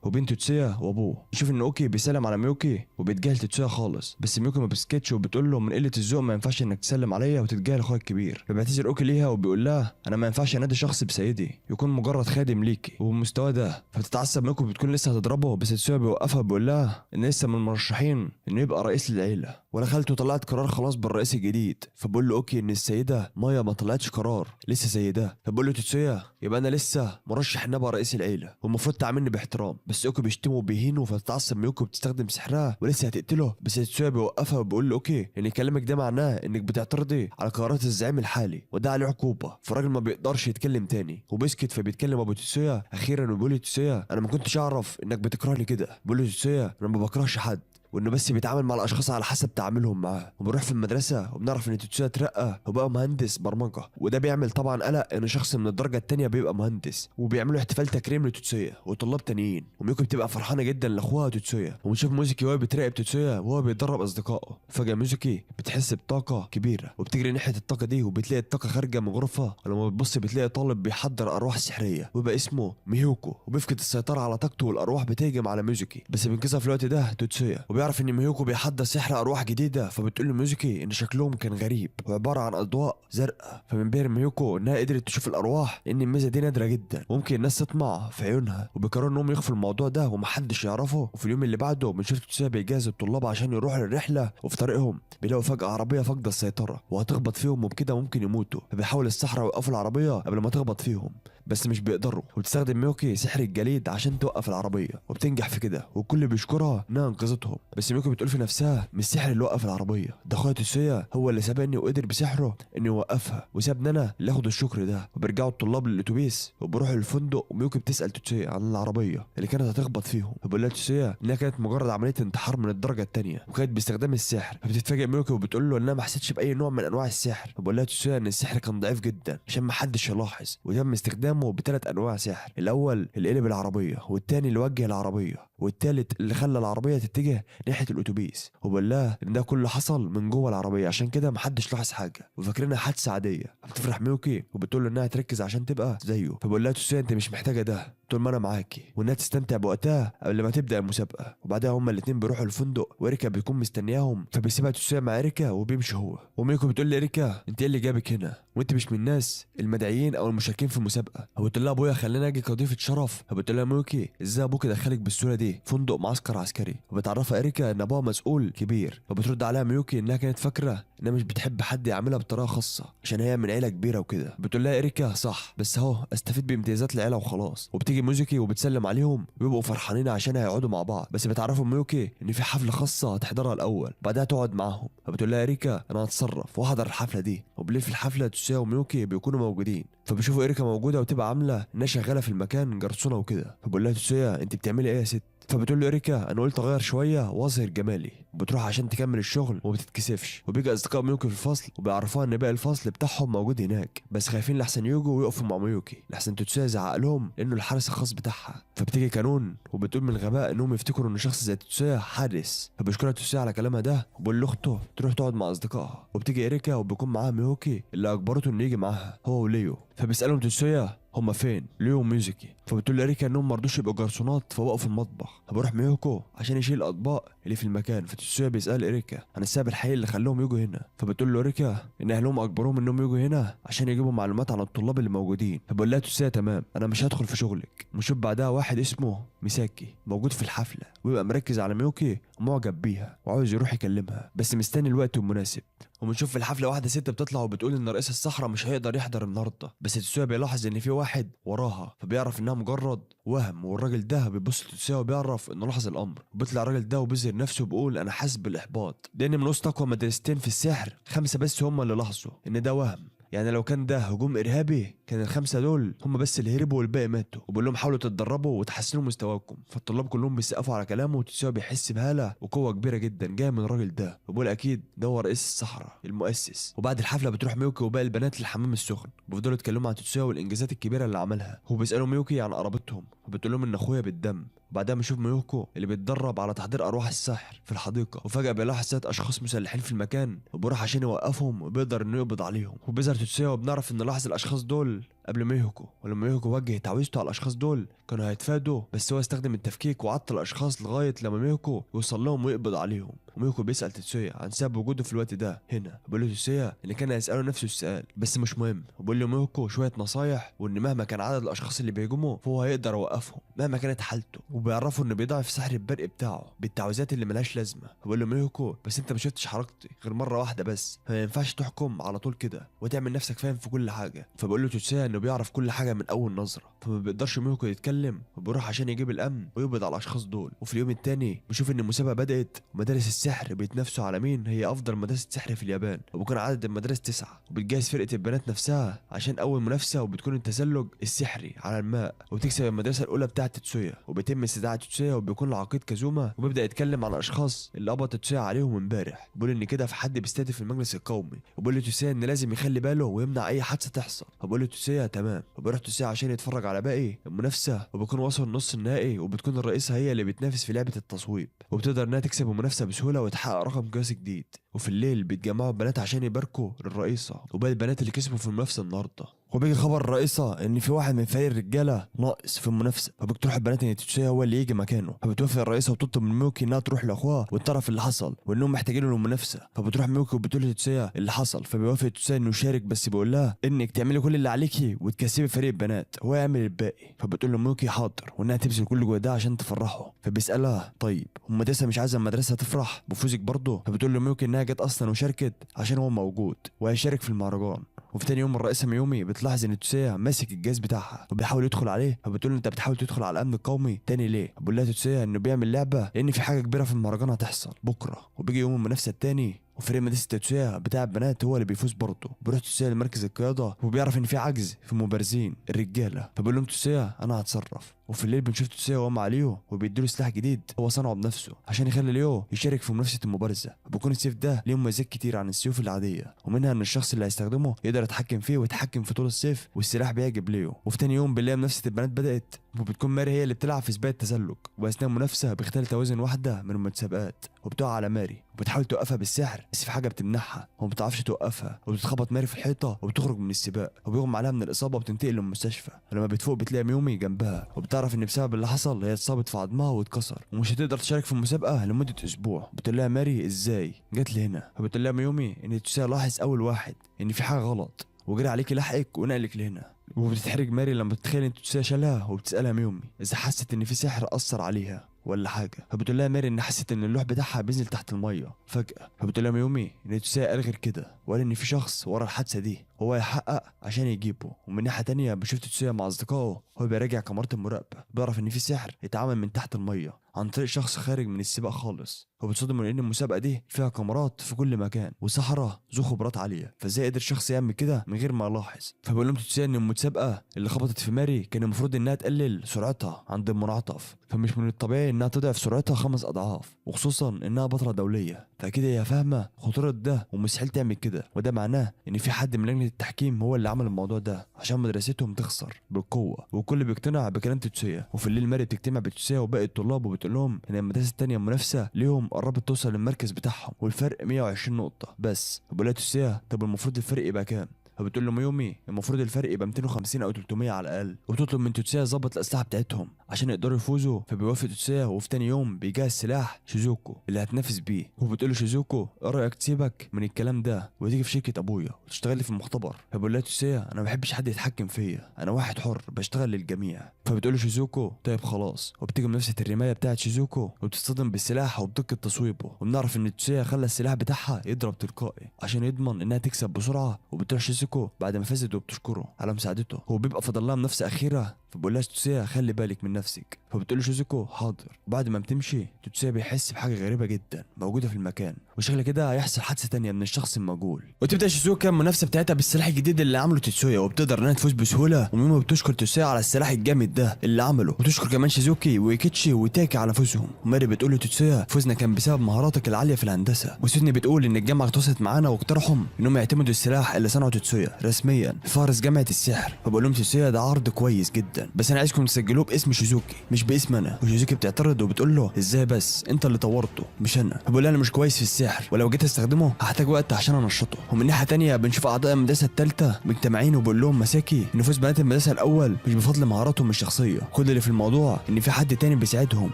وبين تتسويا وابوه. نشوف ان اوكي بيسلم على ميوكي وبيتجاهل تتسويا خالص، بس ميوكي ما بيسكتش وبتقول له من قله الذوق ما ينفعش انك تسلم عليا وتتجاهل اخويا الكبير. فبيعتذر اوكي ليها وبيقول لها انا ما ينفعش انادي شخص بسيدي، يكون مجرد خادم ليكي وبالمستوى ده. فبتتعصب ميوكي بتكون لسه هتضربه، بس تتسويا بيوقفها بيقول لها ان لسه من المرشحين انه يبقى رئيس للعيله، ولا خالته طلعت قرار خلاص بالرئيس الجديد. فبقول له اوكي ان السيده مايا ما طلعتش قرار، لسه سيده. فبقول له تتسويا يبقى انا لسه مرشح ان ابقى رئيس العيله والمفروض تعاملني باحترام. بس اوكي بيشتمه وبيهينه، فتتعصب ميوكي وبتستخدم سحرها ولسه هتقتله، بس تتسويا بيوقفها وبيقول له اوكي ان كلامك ده معناه انك بتعترضي على قرارات الزعيم الحالي وده عليه عقوبه. فالراجل ما بيقدرش يتكلم تاني وبيسكت. فبيتكلم ابو تتسويا اخيرا وبيقول له تتسويا انا ما كنتش اعرف انك بتكرهني كده. بيقول له تتسويا انا ما بكرهش حد، وانه بس بيتعامل مع الاشخاص على حسب تعاملهم معاه. وبنروح في المدرسه وبنعرف ان تتسويا اترقى وبقى مهندس برمجه، وده بيعمل طبعا قلق ان شخص من الدرجه الثانيه بيبقى مهندس. وبيعملوا احتفال تكريم لتتسويا وطلاب تانيين، وميوكي بتبقى فرحانه جدا لاخوها تتسويا. وبنشوف موزيكي وهو بتراقب تتسويا وهو بيدرب اصدقائه. فجاه موزيكي بتحس بطاقه كبيره وبتجري ناحيه الطاقه دي، وبتلاقي الطاقه خارجه من غرفه، ولما بتبص بتلاقي طالب بيحضر ارواح سحريه ويبقى اسمه ميهوكو، وبيفقد السيطره على طاقته والارواح بتهجم على موزيكي. بس بينقذها في الوقت ده تتسويا، وبيعرف ان ميهوكو بيحضر سحر ارواح جديده. فبتقول له ميوزيكي ان شكلهم كان غريب وعباره عن اضواء زرقاء. فمنبهر ميوكو انها قدرت تشوف الارواح، لان الميزه دي نادره جدا وممكن الناس تطمع في عيونها، وبيقرروا انهم يخفوا الموضوع ده ومحدش يعرفه. وفي اليوم اللي بعده بنشوف تتسويا بيجهز الطلاب عشان يروحوا للرحله، وفي طريقهم بيلاقوا فجاه عربيه فاقده السيطره وهتخبط فيهم وبكده ممكن يموتوا. فبيحاول السحرة يوقفوا العربيه قبل ما تخبط فيهم، بس مش بيقدروا. وبتستخدم ميوكي سحر الجليد عشان توقف العربيه وبتنجح في كده، والكل بيشكرها انها انقذتهم. بس ميوكي بتقول في نفسها مش السحر اللي وقف العربيه، ده اخويا تتسويا هو اللي سبقني وقدر بسحره انه يوقفها، وسابني انا اللي اخد الشكر ده. وبيرجعوا الطلاب للاتوبيس وبيروحوا للفندق، وميوكي بتسال تتسويا عن العربيه اللي كانت هتخبط فيهم. فبيقول لها تتسويا انها كانت مجرد عمليه انتحار من الدرجه الثانيه وكانت باستخدام السحر. فبتتفاجئ ميوكي وبتقول له انها ما حسيتش باي نوع من انواع السحر. فبيقول لها تتسويا ان السحر كان ضعيف جدا عشان ما حدش يلاحظ، وتم استخدامه بثلاث انواع سحر. الاول اللي قلب العربيه، والثاني اللي وجه العربيه، والثالث اللي خلى العربيه تتجه ناحيه الاتوبيس. وبقول لها ان ده كله حصل من جوه العربيه عشان كده محدش لاحظ حاجه وفاكرينها حادثه عاديه. بتفرح ميوكي وبتقول له انها تركز عشان تبقى زيه. فبقول لها تتسويا انت مش محتاجه ده طول ما انا معاكي، وانها تستمتع بوقتها قبل ما تبدا المسابقه. وبعدها هما الاثنين بيروحوا الفندق وإريكا بيكون مستنياهم، فبيسيبها تتسويا مع إريكا وبيمشي هو. وميوكي بتقول لإريكا انت ايه اللي جابك هنا وانت مش من الناس المدعيين او المشاركين في المسابقه؟ فبتقول لها ابويا خلاني اجي كضيفه شرف. فبتقول لها ميوكي ازاي ابوك دخلك بالسهوله دي فندق معسكر عسكري؟ وبتعرفها إريكا ان ابوها مسؤول كبير. فبترد عليها ميوكي انها كانت فاكره انها مش بتحب حد يعملها بطريقه خاصه عشان هي من عيله كبيره وكده. بتقول لها إريكا صح، بس اهو استفيد بامتيازات العيله وخلاص. وبتيجي ميوزيكي وبتسلم عليهم وبيبقوا فرحانين عشان هيقعدوا مع بعض، بس بتعرفوا ميوكي ان في حفله خاصه هتحضرها الاول بعدها تقعد معاهم. فبتقول لها إريكا انا هتصرف واحضر الحفله دي. وبالليل في الحفله تتسويا وميوكي بيكونوا موجودين، فبيشوفوا إريكا موجوده وتبقى عامله انها شغاله في المكان جرسونه وكده. فبقول لها تتسويا انت بتعملي ايه يا ست؟ فبتقول له إريكا انا قلت اغير شويه واظهر جمالي. بتروح عشان تكمل الشغل وما بتتكسفش. وبيجي اصدقاء ميوكي في الفصل وبيعرفوها ان باقي الفصل بتاعهم موجود هناك، بس خايفين لحسن يجوا ويقفوا مع ميوكي لحسن تتسويا زعق لهم انه الحارس الخاص بتاعها. فبتيجي كانون وبتقول من الغباء انهم يفتكروا ان شخص زي تتسويا حارس. فبيشكرها تتسويا على كلامها ده وبيقول لاخته تروح تقعد مع اصدقائها. وبتيجي إريكا وبيكون معاها ميوكي اللي اجبرته انه يجي معاها هو وليو. فبيسالهم تتسويا هما فين ليو وميوزيكي؟ فبتقول لإريكا انهم مرضوش يبقوا جرسونات فوقفوا في المطبخ. فبروح ميوكو عشان يشيل الاطباق اللي في المكان. فتوتسويا بيسال اريكا عن السبب الحقيقي اللي خلاهم يجوا هنا، فبتقول له اريكا ان اهلهم اجبروهم انهم يجوا هنا عشان يجيبوا معلومات عن الطلاب اللي موجودين. فبقول لها توتسويا تمام انا مش هدخل في شغلك. ونشوف بعدها واحد اسمه ميساكي موجود في الحفله ويبقى مركز على ميوكي ومعجب بيها وعاوز يروح يكلمها بس مستني الوقت المناسب. وبنشوف في الحفله واحده ست بتطلع وبتقول ان رئيس الصحراء مش هيقدر يحضر النهارده، بس توتسويا بيلاحظ ان في واحد وراها فبيعرف انها مجرد وهم، والراجل ده بيبص لتوتسويا وبيعرف انه لاحظ الامر. وبيطلع الراجل ده وبيظهر نفسه وبيقول انا حاسس بالاحباط لان من وسط اقوى مدرستين في السحر 5 بس هم اللي لاحظوا ان ده وهم. يعني لو كان ده هجوم ارهابي كان ال5 دول هم بس اللي هربوا والباقي ماتوا. وبقول لهم حاولوا تتدربوا وتحسنوا مستواكم. فالطلاب كلهم بيسقفوا على كلامه وتوتسويا بيحس بهاله وقوه كبيره جدا جايه من الراجل ده، وبقول اكيد ده هو رئيس الصحراء المؤسس. وبعد الحفله بتروح ميوكي وباقي البنات للحمام السخن وبيفضلوا يتكلموا عن توتسويا والانجازات الكبيره اللي عملها. وبيسالوا ميوكي عن قرابتهم وبتقول لهم ان اخويا بالدم. وبعدها بنشوف ميوكو اللي بيتدرب على تحضير ارواح السحر في الحديقه، وفجاه بيلاحظ 3 اشخاص مسلحين في المكان وبيروح عشان يوقفهم وبيقدر انه يقبض عليهم. وبيظهر توتسويا وبنعرف ان لاحظ الاشخاص دول قبل ميهوكو، ولما ميهوكو وجه تعويذته على الاشخاص دول كانوا هيتفادوا بس هو استخدم التفكيك وعطل الاشخاص لغايه لما ميهوكو يوصل لهم ويقبض عليهم. وميهوكو بيسال توتسويا عن سبب وجوده في الوقت ده هنا، بيقول له توتسويا ان كان هيساله نفس السؤال بس مش مهم، وبيقول له ميهوكو شويه نصايح وان مهما كان عدد الاشخاص اللي بيهجموا فهو هيقدر يوقفهم مهما كانت حالته. وبيعرفوا انه بيضاعف سحر البرق بتاعه بالتعويذات اللي ملهاش لازمه. وبيقول له ميهوكو بس انت ما شفتش حركتي غير مره واحده بس، فما ينفعش تحكم على طول كده وتعمل نفسك فاهم في كل حاجه. فبقول له توتسويا انه بيعرف كل حاجه من اول نظره، فما بيقدرش ميهوكو يتكلم وبيروح عشان يجيب الامن ويقبض على الاشخاص دول. وفي اليوم الثاني بنشوف ان المسابقه بدات ومدارس السحر بيتنافسوا على مين هي افضل مدرسه سحر في اليابان، وبيكون عدد المدارس 9 وبتجهز فرقه البنات نفسها عشان اول منافسه وبتكون التزلج السحري على الماء، وبتكسب المدرسه الاولى بتاعه توتسويا وبيتم استدعاء توتسويا وبيكون العقيد كازوما وبيبدا يتكلم عن الاشخاص اللي قبض توتسويا عليهم امبارح. بيقول ان كده في حد بيستهدف المجلس القومي، وبيقول لتوتسويا ان لازم يخلي باله ويمنع اي حادثه تحصل. فبقول لتوتسويا تمام، وبيروح توتسويا عشان يتفرج على باقي المنافسه وبيكون وصل نص النهائي، وبتكون الرئيسه هي اللي بتنافس في لعبه التصويب وبتقدر انها تكسب المنافسه بسهوله وتحقق رقم قياسي جديد. وفي الليل بيتجمعوا البنات عشان يباركوا للرئيسه وباقي البنات اللي كسبوا في المنافسه النهارده. وبيجي خبر الرئيسه ان في واحد من فريق الرجاله ناقص في المنافسه، فبتروح البنات ان توتسويا هو اللي يجي مكانه. فبتوافق الرئيسه وتطلب من ميوكي انها تروح لاخوها وتعرف اللي حصل وانهم محتاجين له المنافسه. فبتروح ميوكي وبتقول لتوتسويا اللي حصل، فبيوافق توتسويا انه يشارك بس بيقول لها انك تعملي كل اللي عليكي وتكسبي فريق البنات هو يعمل الباقي. فبتقول له ميوكي حاضر وانها تبذل كل جهدها عشان تفرحه. فبيسالها طيب المدرسه مش عايزه المدرسه تفرح بفوزك برضه؟ فبتقول له ميوكي انها جت اصلا وشاركت عشان هو موجود وهيشارك في المهرجان. وفي تاني يوم الرئيسه ميومي بتلاحظ ان توتسويا ماسك الجهاز بتاعها وبيحاول يدخل عليه، فبتقول له انت بتحاول تدخل على الامن القومي تاني ليه؟ بقول لها توتسويا انه بيعمل لعبه لان في حاجه كبيره في المهرجان هتحصل بكره. وبيجي يوم المنافسه التاني وفريق مدرسة توتسويا بتاع البنات هو اللي بيفوز برضه. بيروح توتسويا لمركز القيادة وبيعرف ان في عجز في مبارزين الرجالة، فبيقول لهم توتسويا انا هتصرف. وفي الليل بنشوف توتسويا وهو مع ليو وبيديله سلاح جديد هو صنعه بنفسه عشان يخلي ليو يشارك في منافسة المبارزة. وبيكون السيف ده ليه مميزات كتير عن السيوف العادية، ومنها ان الشخص اللي هيستخدمه يقدر يتحكم فيه ويتحكم في طول السيف، والسلاح بيعجب ليو. وفي تاني يوم بنلاقي منافسة البنات بدأت وبتكون ماري هي اللي بتلعب في سباق التزلج، واثناء المنافسة بيختل توازن واحدة من المتسابقات وبتقع على ماري وبتحاول توقفها بالسحر بس في حاجة بتمنعها وما بتعرفش توقفها، وبتتخبط ماري في الحيطة وبتخرج من السباق وبيغمى عليها من الإصابة وبتنتقل للمستشفى. ولما بتفوق بتلاقي ميومي جنبها وبتعرف ان بسبب اللي حصل هي اتصابت في عظمها واتكسر ومش هتقدر تشارك في المسابقة لمدة أسبوع. بتقول لها ماري ازاي جت لي هنا؟ فبتقول لها ميومي ان توتسويا لاحظ أول واحد ان في حاجة غلط وجري عليكي لحقك ونقلك لهنا. وبتتحرج ماري لما بتتخيل ان توتسويا شالها وبتسألها ميومي اذا حست ان في سحر أثر عليها ولا حاجه. فبتقول لها ماري ان حست ان اللوح بتاعها بينزل تحت الميه فجاه. فبتقول لها ميومي ان توتسويا قال غير كده وقال ان في شخص ورا الحادثه دي هو يحقق عشان يجيبه. ومن ناحيه تانية بشوف توتسويا مع اصدقائه هو بيراجع كاميرات المراقبه، بيعرف ان في سحر اتعمل من تحت الميه عن طريق شخص خارج من السباق خالص. وبتصدم ان المسابقه دي فيها كاميرات في كل مكان وسحره ذو خبرات عاليه، فازاي قدر شخص يعمل كده من غير ما يلاحظ؟ فبقول لهم توتسويا ان المسابقه اللي خبطت في ماري كان المفروض انها تقلل سرعتها عند المنعطف، فمش من الطبيعي انها تضعف سرعتها 5 أضعاف، وخصوصا انها بطله دوليه فاكيد هي فاهمه خطوره ده ومستحيل تعمل كده. وده معناه ان في حد من لجنه التحكيم هو اللي عمل الموضوع ده عشان مدرستهم تخسر بالقوه، والكل بيقتنع بكلام توتسويا. وفي الليل ماري بتجتمع بتوتسويا وباقي الطلاب وبتقول لهم ان المدرسه الثانيه المنافسه ليهم قربت توصل للمركز بتاعهم والفرق 120 نقطه بس. بقول لها توتسويا طب المفروض الفرق يبقى كام؟ فبتقول له ميومي المفروض الفرق يبقى 250 او 300 على الاقل، وبتطلب من توتسويا يظبط الاسلحه بتاعتهم عشان يقدروا يفوزوا. فبيوافق توتسويا، وفي تاني يوم بيجهز سلاح شيزوكو اللي هتنافس بيه. وبتقول له شيزوكو ايه رايك تسيبك من الكلام ده وتيجي في شركه ابويا وتشتغلي في المختبر؟ فبقول لها توتسويا انا ما بحبش حد يتحكم فيا، انا واحد حر بشتغل للجميع. فبتقول له شيزوكو طيب خلاص، وبتيجي منافسه الرمايه بتاعت شيزوكو وبتصطدم بالسلاح وبدقه تصويبه. وبنعرف ان توتسويا خلى السلاح بتاعها يضرب تلقائي عشان يضمن انها تكسب بسرعه. وبتروح شيزوكو بعد ما فازت وبتشكره على مساعدته، هو بيبقى فاضل لها منافسه اخيره. فبقول لها توتسويا خلي بالك من نفسك. فبتقول له شيزوكو حاضر. وبعد ما بتمشي توتسويا بيحس بحاجه غريبه جدا موجوده في المكان، وشكل كده هيحصل حادثه تانية من الشخص المجهول. وتبدا شيزوكا المنافسه بتاعتها بالسلاح الجديد اللي عمله توتسويا، وبتقدر انها تفوز بسهوله. وميمو بتشكر توتسويا على السلاح الجامد ده اللي عمله، وتشكر كمان شيزوكي ويكيتشي وتاكي على فوزهم. وماري بتقول له توتسويا فوزنا كان بسبب مهاراتك العاليه في الهندسه. وسيدني بتقول ان الجامعه تواصلت معانا واقترحوا انهم يعتمدوا السلاح اللي صنعه توتسويا رسميا في فارس جامعه السحر. فبقول لهم توتسويا ده عرض كويس جدا، بس انا عايزكم تسجلوه باسم شيزوكي مش باسم انا. وشيزوكي بتعترض وبتقول له ازاي بس انت اللي طورته مش انا. فبقول لها انا مش كويس في السحر، ولو جيت استخدمه هحتاج وقت عشان انشطه. ومن ناحيه تانية بنشوف اعضاء المدرسه الثالثه مجتمعين وبقول لهم مساكي ان فوز بنات المدرسه الاول مش بفضل مهاراتهم الشخصيه، كل اللي في الموضوع ان في حد تاني بيساعدهم.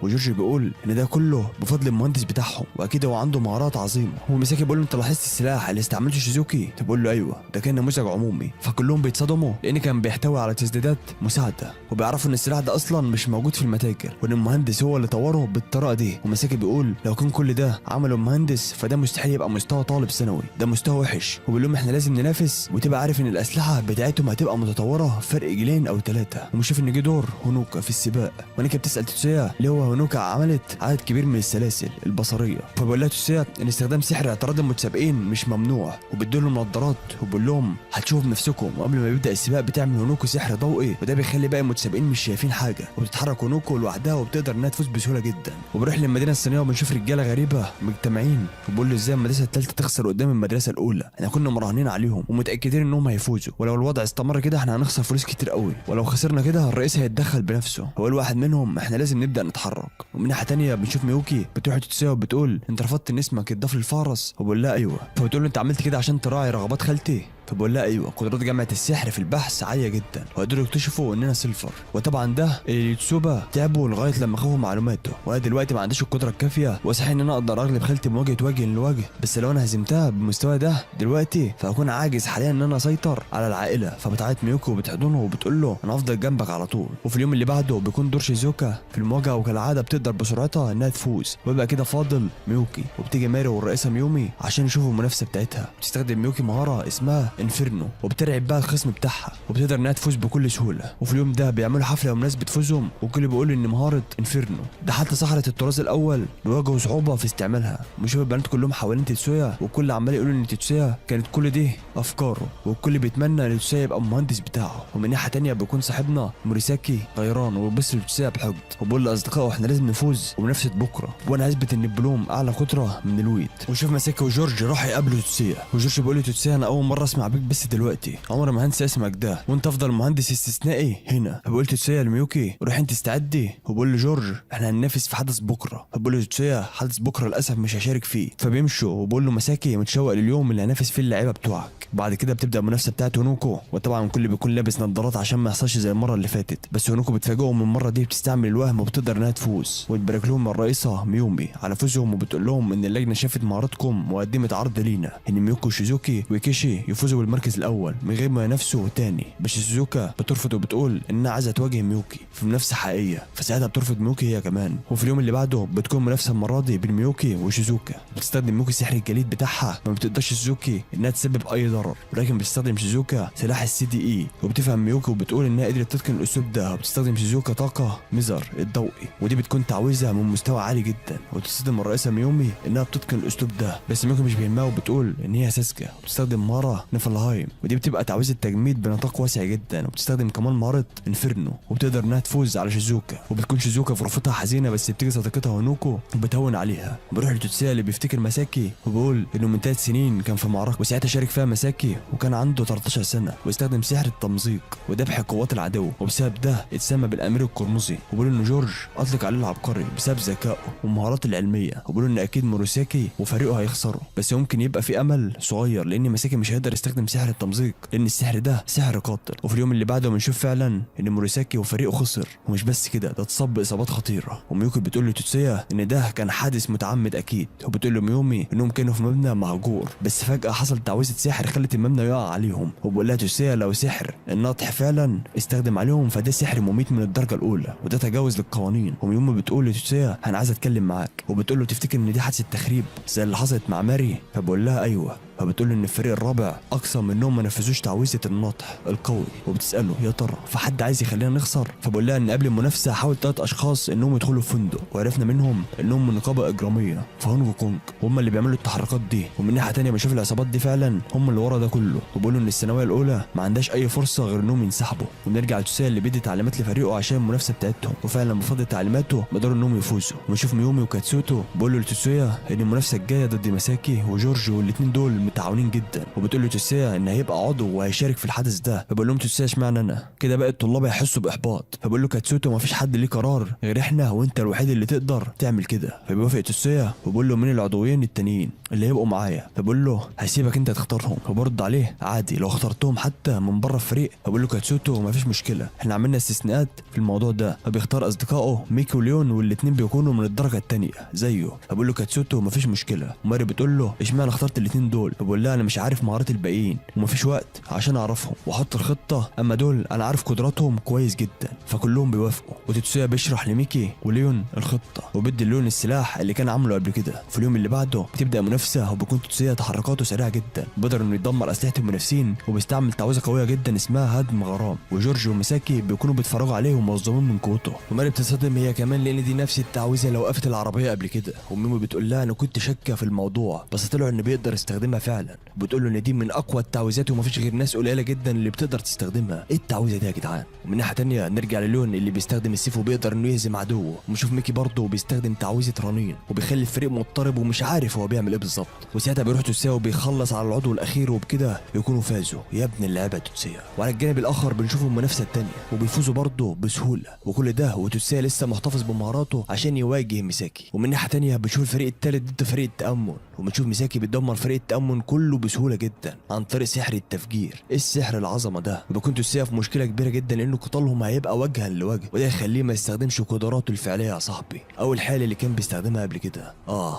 وجورج بيقول ان ده كله بفضل المهندس بتاعهم، واكيد هو عنده مهارات عظيمه. ومساكي بيقول له انت لاحظت السلاح اللي استعملته شيزوكي؟ بقول له ايوه ده كان نموذج عمومي. فكلهم بيتصدموا لان كان بيحتوي على تسديدات مساعده، وبيعرفوا ان السلاح ده اصلا مش موجود في المتاجر، وان المهندس هو اللي طوره بالطريقه دي. ومساكي بيقول لو كان كل ده عمله مهندس فده مستحيل يبقى مستوى طالب ثانوي، ده مستوى وحش. وبيقول لهم احنا لازم ننافس وتبقى عارف ان الاسلحه بتاعتهم هتبقى متطوره فرق جيلين او 3. وبنشوف ان جه دور هونوكا في السباق، ونيكا بتسال توتسويا ليه هو هونوكا عملت عدد كبير من السلاسل البصريه. فبقول لها توتسويا ان استخدام سحر اعتراض المتسابقين مش ممنوع، وبيدوا نظارات وبقول لهم هتشوفوا بنفسكم. وقبل ما يبدا السباق بتعمل هونوكو سحر ضوئي، وده بيخلي باقي المتسابقين مش شايفين حاجه، وبتتحرك هونوكو لوحدها وبتقدر انها تفوز بسهوله جدا. وبروح للمدينه الصينيه وبنشوف رجاله غريبه مجتمعين، وبقول له ازاي المدرسه الثالثه تخسر قدام المدرسه الاولى؟ احنا كنا مراهنين عليهم ومتاكدين انهم هيفوزوا، ولو الوضع استمر كده احنا هنخسر فلوس كتير قوي، ولو خسرنا كده الرئيس هيتدخل بنفسه. هو الواحد منهم احنا لازم نبدا نتحرك. ومن ناحيه ثانيه بنشوف ميوكي بتروح توتسويا وبتقول انت رفضت ان اسمك يتضاف للفارس؟ وبقول لها ايوه. فبتقول له انت عملت كده عشان تراعي رغبات خالتي؟ فبقول لها ايوه، قدرات جامعه السحر في البحث عاليه جدا، وقدروا يكتشفوا اننا سيلفر. وطبعا ده اليوتسوبا تعبوا لغايه لما خافوا معلوماته، وانا دلوقتي ما عنديش القدره الكافيه وصحيح ان انا اقدر اغلب خالتي مواجهه وجه لوجه، بس لو انا هزمتها بالمستوى ده دلوقتي فهكون عاجز حاليا ان انا اسيطر على العائله. فبتعيط ميوكو وبتحضنه وبتقول له انا هفضل جنبك على طول. وفي اليوم اللي بعده بيكون دور شيزوكا في المواجهه، وكالعاده بتقدر بسرعتها انها تفوز، ويبقى كده فاضل ميوكي. وبتيجي ماري والرئيسه ميومي عشان يشوفوا المنافسه بتاعتها. بتستخدم ميوكي مهاره اسمها انفيرنو، وبترعب بقى الخصم بتاعها، وبتقدر انها تفوز بكل سهوله. وفي اليوم ده بيعملوا حفله بمناسبه فوزهم، والكل بيقول ان مهاره انفيرنو ده حتى سحره الطراز الاول بيواجهوا صعوبه في استعمالها. وبنشوف البنات كلهم حوالين توتسويا، والكل عمال يقولوا ان توتسويا كانت كل دي افكاره، والكل بيتمنى ان توتسويا يبقى المهندس بتاعه. ومن ناحيه تانيه بيكون صاحبنا موريساكي غيران وبيبص لتوتسويا بحقد، وبيقول لاصدقائه احنا لازم نفوز ومنافسه بكره، وانا هثبت ان البلوم اعلى قدره من الويد. ونشوف مساكي وجورج راحوا يقابلوا توتسويا، وجورج بيقول لتوتسويا انا اول مره اسمع بيك بس دلوقتي، عمري ما هنسى اسمك ده، وانت افضل مهندس استثنائي هنا. فبقول توتسويا لميوكي روح انت استعدي. وبقول لجورج احنا هننافس في حدث بكره. فبقول له توتسويا حدث بكره للاسف مش هشارك فيه. فبيمشوا، وبقول له مساكي متشوق لليوم اللي هنافس فيه اللعيبه بتوعك. بعد كده بتبدا المنافسه بتاعت هونوكو، وطبعا الكل بيكون لابس نظارات عشان ما يحصلش زي المره اللي فاتت، بس هونوكو بتفاجئهم المره دي بتستعمل الوهم وبتقدر انها تفوز. وتبارك لهم الرئيسه ميومي على فوزهم، وبتقول لهم ان اللجنه شافت مهاراتكم وقدمت عرض لينا ان ميوكو وشيزوكي وكيشي يفوزوا بالمركز الاول من غير ما ينافسوا تاني. بس شيزوكا بترفض وبتقول انها عايزه تواجه ميوكي في منافسه حقيقيه، فساعتها بترفض ميوكي هي كمان. وفي اليوم اللي بعده بتكون منافسه المره دي بين ميوكي وشيزوكا. بتستخدم ميوكي سحر الجليد بتاعها، ما بتقدرش شيزوكي انها تسبب اي ضرر، ولكن بتستخدم شيزوكا سلاح السي دي اي. وبتفهم ميوكي وبتقول انها قدرت تتقن الاسلوب ده، وبتستخدم شيزوكا طاقه ميزر الضوئي، ودي بتكون تعويذه من مستوى عالي جدا. وتصدم الرئيسه ميومي انها بتتقن الاسلوب ده، بس ميوكي مش بيهمها وبتقول ان هي ساسكا، وبتستخدم مهاره نيفلهايم، ودي بتبقى تعويذه تجميد بنطاق واسع جدا. وبتستخدم كمان مهاره انفيرنو، وبتقدر انها تفوز على شيزوكا. وبتكون شيزوكا في غرفتها حزينه، بس بتيجي صديقتها هونوكو وبتهون عليها. وبروح لتوتسويا اللي بيفتكر مساكي وبيقول انه من 3 سنين كان في معركه، وساعتها شارك فيها مساكي وكان عنده 13 سنه، واستخدم سحر التمزيق وذبح قوات العدو، وبسبب ده اتسمى بالامير القرمزي. وبيقول انه جورج اطلق عليه العبقري بسبب ذكائه ومهاراته العلميه. وبيقول ان اكيد موروساكي وفريقه هيخسروا، بس ممكن يبقى في امل صغير لان مساكي مش هيقدر يستخدم بيستخدم سحر التمزيق لان السحر ده سحر قاتل. وفي اليوم اللي بعده بنشوف فعلا ان موريساكي وفريقه خسر، ومش بس كده ده اتصاب باصابات خطيره. وميوكي بتقول لتوتسويا ان ده كان حادث متعمد اكيد، وبتقول لميومي انهم كانوا في مبنى مهجور بس فجاه حصل تعويذه سحر خلت المبنى يقع عليهم. وبقول لها توتسويا لو سحر الناطح فعلا استخدم عليهم فده سحر مميت من الدرجه الاولى وده تجاوز للقوانين. وميومي بتقول لتوتسويا انا عايز اتكلم معاك، وبتقول له تفتكر ان دي حادثه تخريب زي اللي حصلت مع ماري؟ فبقول لها ايوه. فبتقول له ان الفريق الرابع اقسم منهم ما نفذوش تعويذه الناطح القوي. وبتساله يا ترى فحد عايز يخلينا نخسر؟ فبقول لها ان قبل المنافسه حاول 3 اشخاص انهم يدخلوا فندق وعرفنا منهم انهم من نقابه اجراميه في هونج كونج وهم اللي بيعملوا التحركات دي. ومن ناحيه ثانيه بنشوف العصابات دي فعلا هم اللي ورا ده كله. وبيقولوا ان الثانويه الاولى ما عندهاش اي فرصه غير انهم ينسحبوا. ونرجع لتوتسويا اللي بيدي تعليمات لفريقه عشان المنافسه بتاعتهم، وفعلا بفضل تعليماته قدروا انهم يفوزوا. ونشوف ميومي وكاتسوتو بيقولوا لتوتسويا ان المنافسه الجايه ضد مساكي وجورج والاثنين دول متعاونين جدا. وبتقول له توتسويا ان هيبقى عضو وهيشارك في الحدث ده. فبقول لهم توتسويا اشمعنى انا؟ كده بقى الطلاب هيحسوا باحباط. فبقول له كاتسوتو ما فيش حد ليه قرار غير احنا وانت الوحيد اللي تقدر تعمل كده. فبيوافق توتسويا وبقول له مين العضويين التانيين اللي هيبقوا معايا؟ فبقول له هسيبك انت تختارهم. فبرد عليه عادي لو اخترتهم حتى من بره الفريق. فبقول له كاتسوتو ما فيش مشكله احنا عملنا استثناءات في الموضوع ده. فبيختار اصدقائه ميكي وليون والاثنين بيكونوا من الدرجه الثانيه زيه. فبقول له كاتسوتو ما فيش مشكله. ماري بتقول له اشمعنى اخترت الاثنين دول؟ فبقول لها انا مش عارف مهارات الباقيين ومفيش وقت عشان اعرفهم واحط الخطه، اما دول انا عارف قدراتهم كويس جدا. فكلهم بيوافقوا. وتوتسويا بيشرح لميكي وليون الخطه وبيدي ليون السلاح اللي كان عامله قبل كده. في اليوم اللي بعده بتبدا منافسه وبيكون توتسويا تحركاته سريعه جدا، بيقدر انه يدمر اسلحه المنافسين وبيستعمل تعويذه قويه جدا اسمها هدم غرام. وجورج ومساكي بيكونوا بيتفرجوا عليه وموظفين من قوته. وماري بتصدم هي كمان لان دي نفس التعويذه اللي وقفت العربيه قبل كده. وميمو بتقول لها انا كنت شاكه في الموضوع بس طلع انه بيقدر يستخدمها فعلا. بتقول له ان دي من اقوى التعويذات ومفيش غير ناس قليله جدا اللي بتقدر تستخدمها. ايه التعويذه دي يا جدعان؟ ومن ناحيه ثانيه نرجع للون اللي بيستخدم السيف وبيقدر انه يهزم عدوه. ونشوف ميكي برضه بيستخدم تعويذه رنين وبيخلي الفريق مضطرب ومش عارف هو بيعمل ايه بالظبط. وساعتها بيروح توتسويا وبيخلص على العضو الاخير وبكده يكونوا فازوا. يا ابن اللعبه توتسويا. وعلى الجانب الاخر بنشوف المنافسه الثانيه وبيفوزوا برضه بسهوله. وكل ده وتوتسويا لسه محتفظ بمهاراته عشان يواجه ميساكي. ومن ناحيه ثانيه بنشوف الفريق الثالث ضد فريق التامن، وبنشوف ميساكي بتدمر فريق التامن كله بسهوله جدا عن طريق سحر التفجير. ايه السحر العظمه ده؟ وبيكون توتسويا في مشكله كبيره جدا لانه قتالهم هيبقى وجها لوجه وده يخليه ما يستخدمش قدراته الفعليه يا صاحبي او الحاله اللي كان بيستخدمها قبل كده.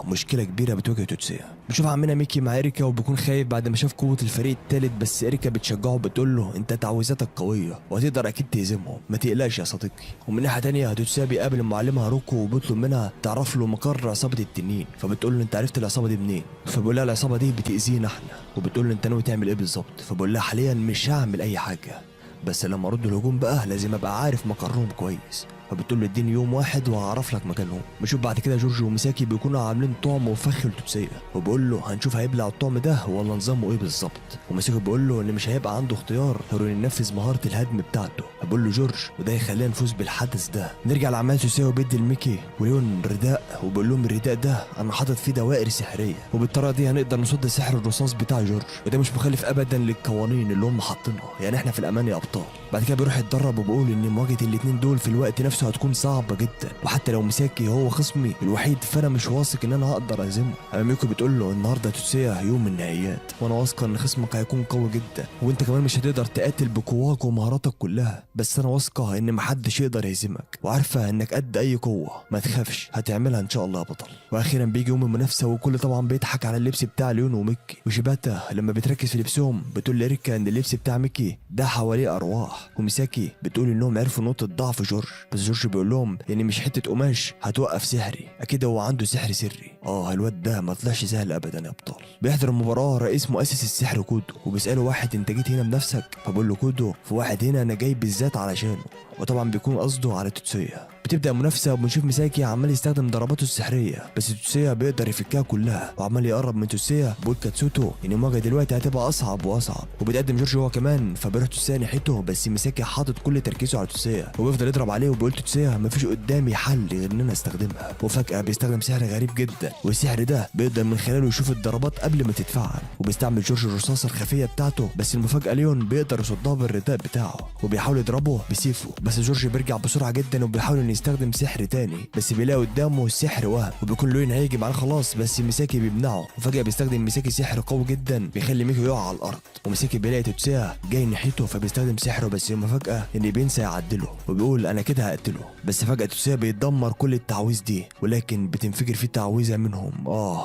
مشكله كبيره بتواجه توتسويا. بنشوف عمنا ميكي مع إريكا وبيكون خايف بعد ما شاف قوه الفريق الثالث، بس إريكا بتشجعه بتقول له انت تعويذاتك قويه وهتقدر اكيد تهزمهم ما تقلقش يا صديقي. ومن ناحيه ثانيه توتسويا بيقابل معلمها هاروكو وبيطلب منها تعرف له مقر عصابه التنين. فبتقول له انت عرفت العصابه دي منين؟ فبيقول لها العصابه دي بتاذينا احنا. وبتقول له انت ناوي تعمل ايه بالظبط؟ فبقول لها حاليا مش هعمل اي حاجه بس لما ارد الهجوم بقى لازم ابقى عارف مقرهم كويس. فبتقول له اديني يوم واحد وهعرف لك مكانهم. بنشوف بعد كده جورج وميساكي بيكونوا عاملين طعم وفخ لتوتسويا وبقول له هنشوف هيبلع الطعم ده ولا نظامه ايه بالظبط. وميساكي بيقول له ان مش هيبقى عنده اختيار غير انه ينفذ مهاره الهدم بتاعته. بقول له جورج وده يخلينا نفوز بالحدث ده. نرجع لعمال توتسويا وبيدي لميكي وليون رداء وبقول لهم الرداء ده انا حاطط فيه دوائر سحريه وبالطريقه دي هنقدر نصد سحر الرصاص بتاع جورج وده مش مخالف ابدا للقوانين اللي هم حاطينها، يعني احنا في الامان يا ابطال. بعد كده بيروح يتدرب وبقول ان مواجهه الاثنين دول في الوقت نفسه هتكون صعبه جدا وحتى لو مساكي هو خصمي الوحيد فانا مش واثق ان انا هقدر اهزمه. اما ميكو بتقول له النهارده توتسويا يوم النهائيات وانا واثقه ان خصمك هيكون قوي جدا وانت كمان مش هتقدر تقاتل بقواك ومهاراتك كلها، بس انا واثقه ان محدش يقدر يهزمك وعارفه انك قد اي قوه ما تخافش هتعملها ان شاء الله يا بطل. واخيرا بيجي يوم المنافسه وكل طبعا بيضحك على اللبس بتاع ليون وميكي. وشيباتا لما بتركز في لبسهم بتقول لإريكا ان اللبس بتاع ميكي ده حواليه ارواح. وميساكي بتقول انهم عرفوا نقطه ضعف جورج بس جورج بيقول لهم ان مش حته قماش هتوقف سحري، اكيد هو عنده سحر سري. الواد ده ما طلعش سهل ابدا يا ابطال. بيحضر المباراه رئيس مؤسس السحر كودو وبيساله واحد انت جيت هنا بنفسك؟ فبقول له كودو في واحد هنا انا جاي بالذات علشانه، وطبعا بيكون قصده على توتسويا. بتبدا منافسه وبنشوف ميساكي عمال يستخدم ضرباته السحريه بس توتسويا بيقدر يفكها كلها وعمال يقرب من توتسويا. بيقول كاتسوتو ان المواجهه دلوقتي هتبقى اصعب واصعب وبيتقدم جورج هو كمان فبيروح توتسويا ناحيته بس ميساكي حاطط كل تركيزه على توتسويا وبيفضل يضرب عليه وبيقول توتسويا مفيش قدامي حل غير ان انا استخدمها. وفجاه بيستخدم سحر غريب جدا والسحر ده بيقدر من خلاله يشوف الضربات قبل ما تتفعل وبيستعمل جورج الرصاصه الخفيه بتاعته بس المفاجاه ليون بيقدر يصدها بالرداء بتاعه وبيحاول يضربه بسيفه بس جورج بيرجع بسرعه جدا وبيحاول انه يستخدم سحر تاني، بس بيلاقي قدامه السحر وهم وبيكون لوين هيجي معاه خلاص، بس ميساكي بيمنعه. وفجاه بيستخدم ميساكي سحر قوي جدا بيخلي ميكو يقع على الارض، وميساكي بيلاقي توتسويا جاي ناحيته فبيستخدم سحره، بس مفاجاه ان بينسى يعدله وبيقول انا كده هقتله. بس فجاه توتسويا بيتدمر كل التعويذ دي، ولكن بتنفجر فيه تعويذه منهم.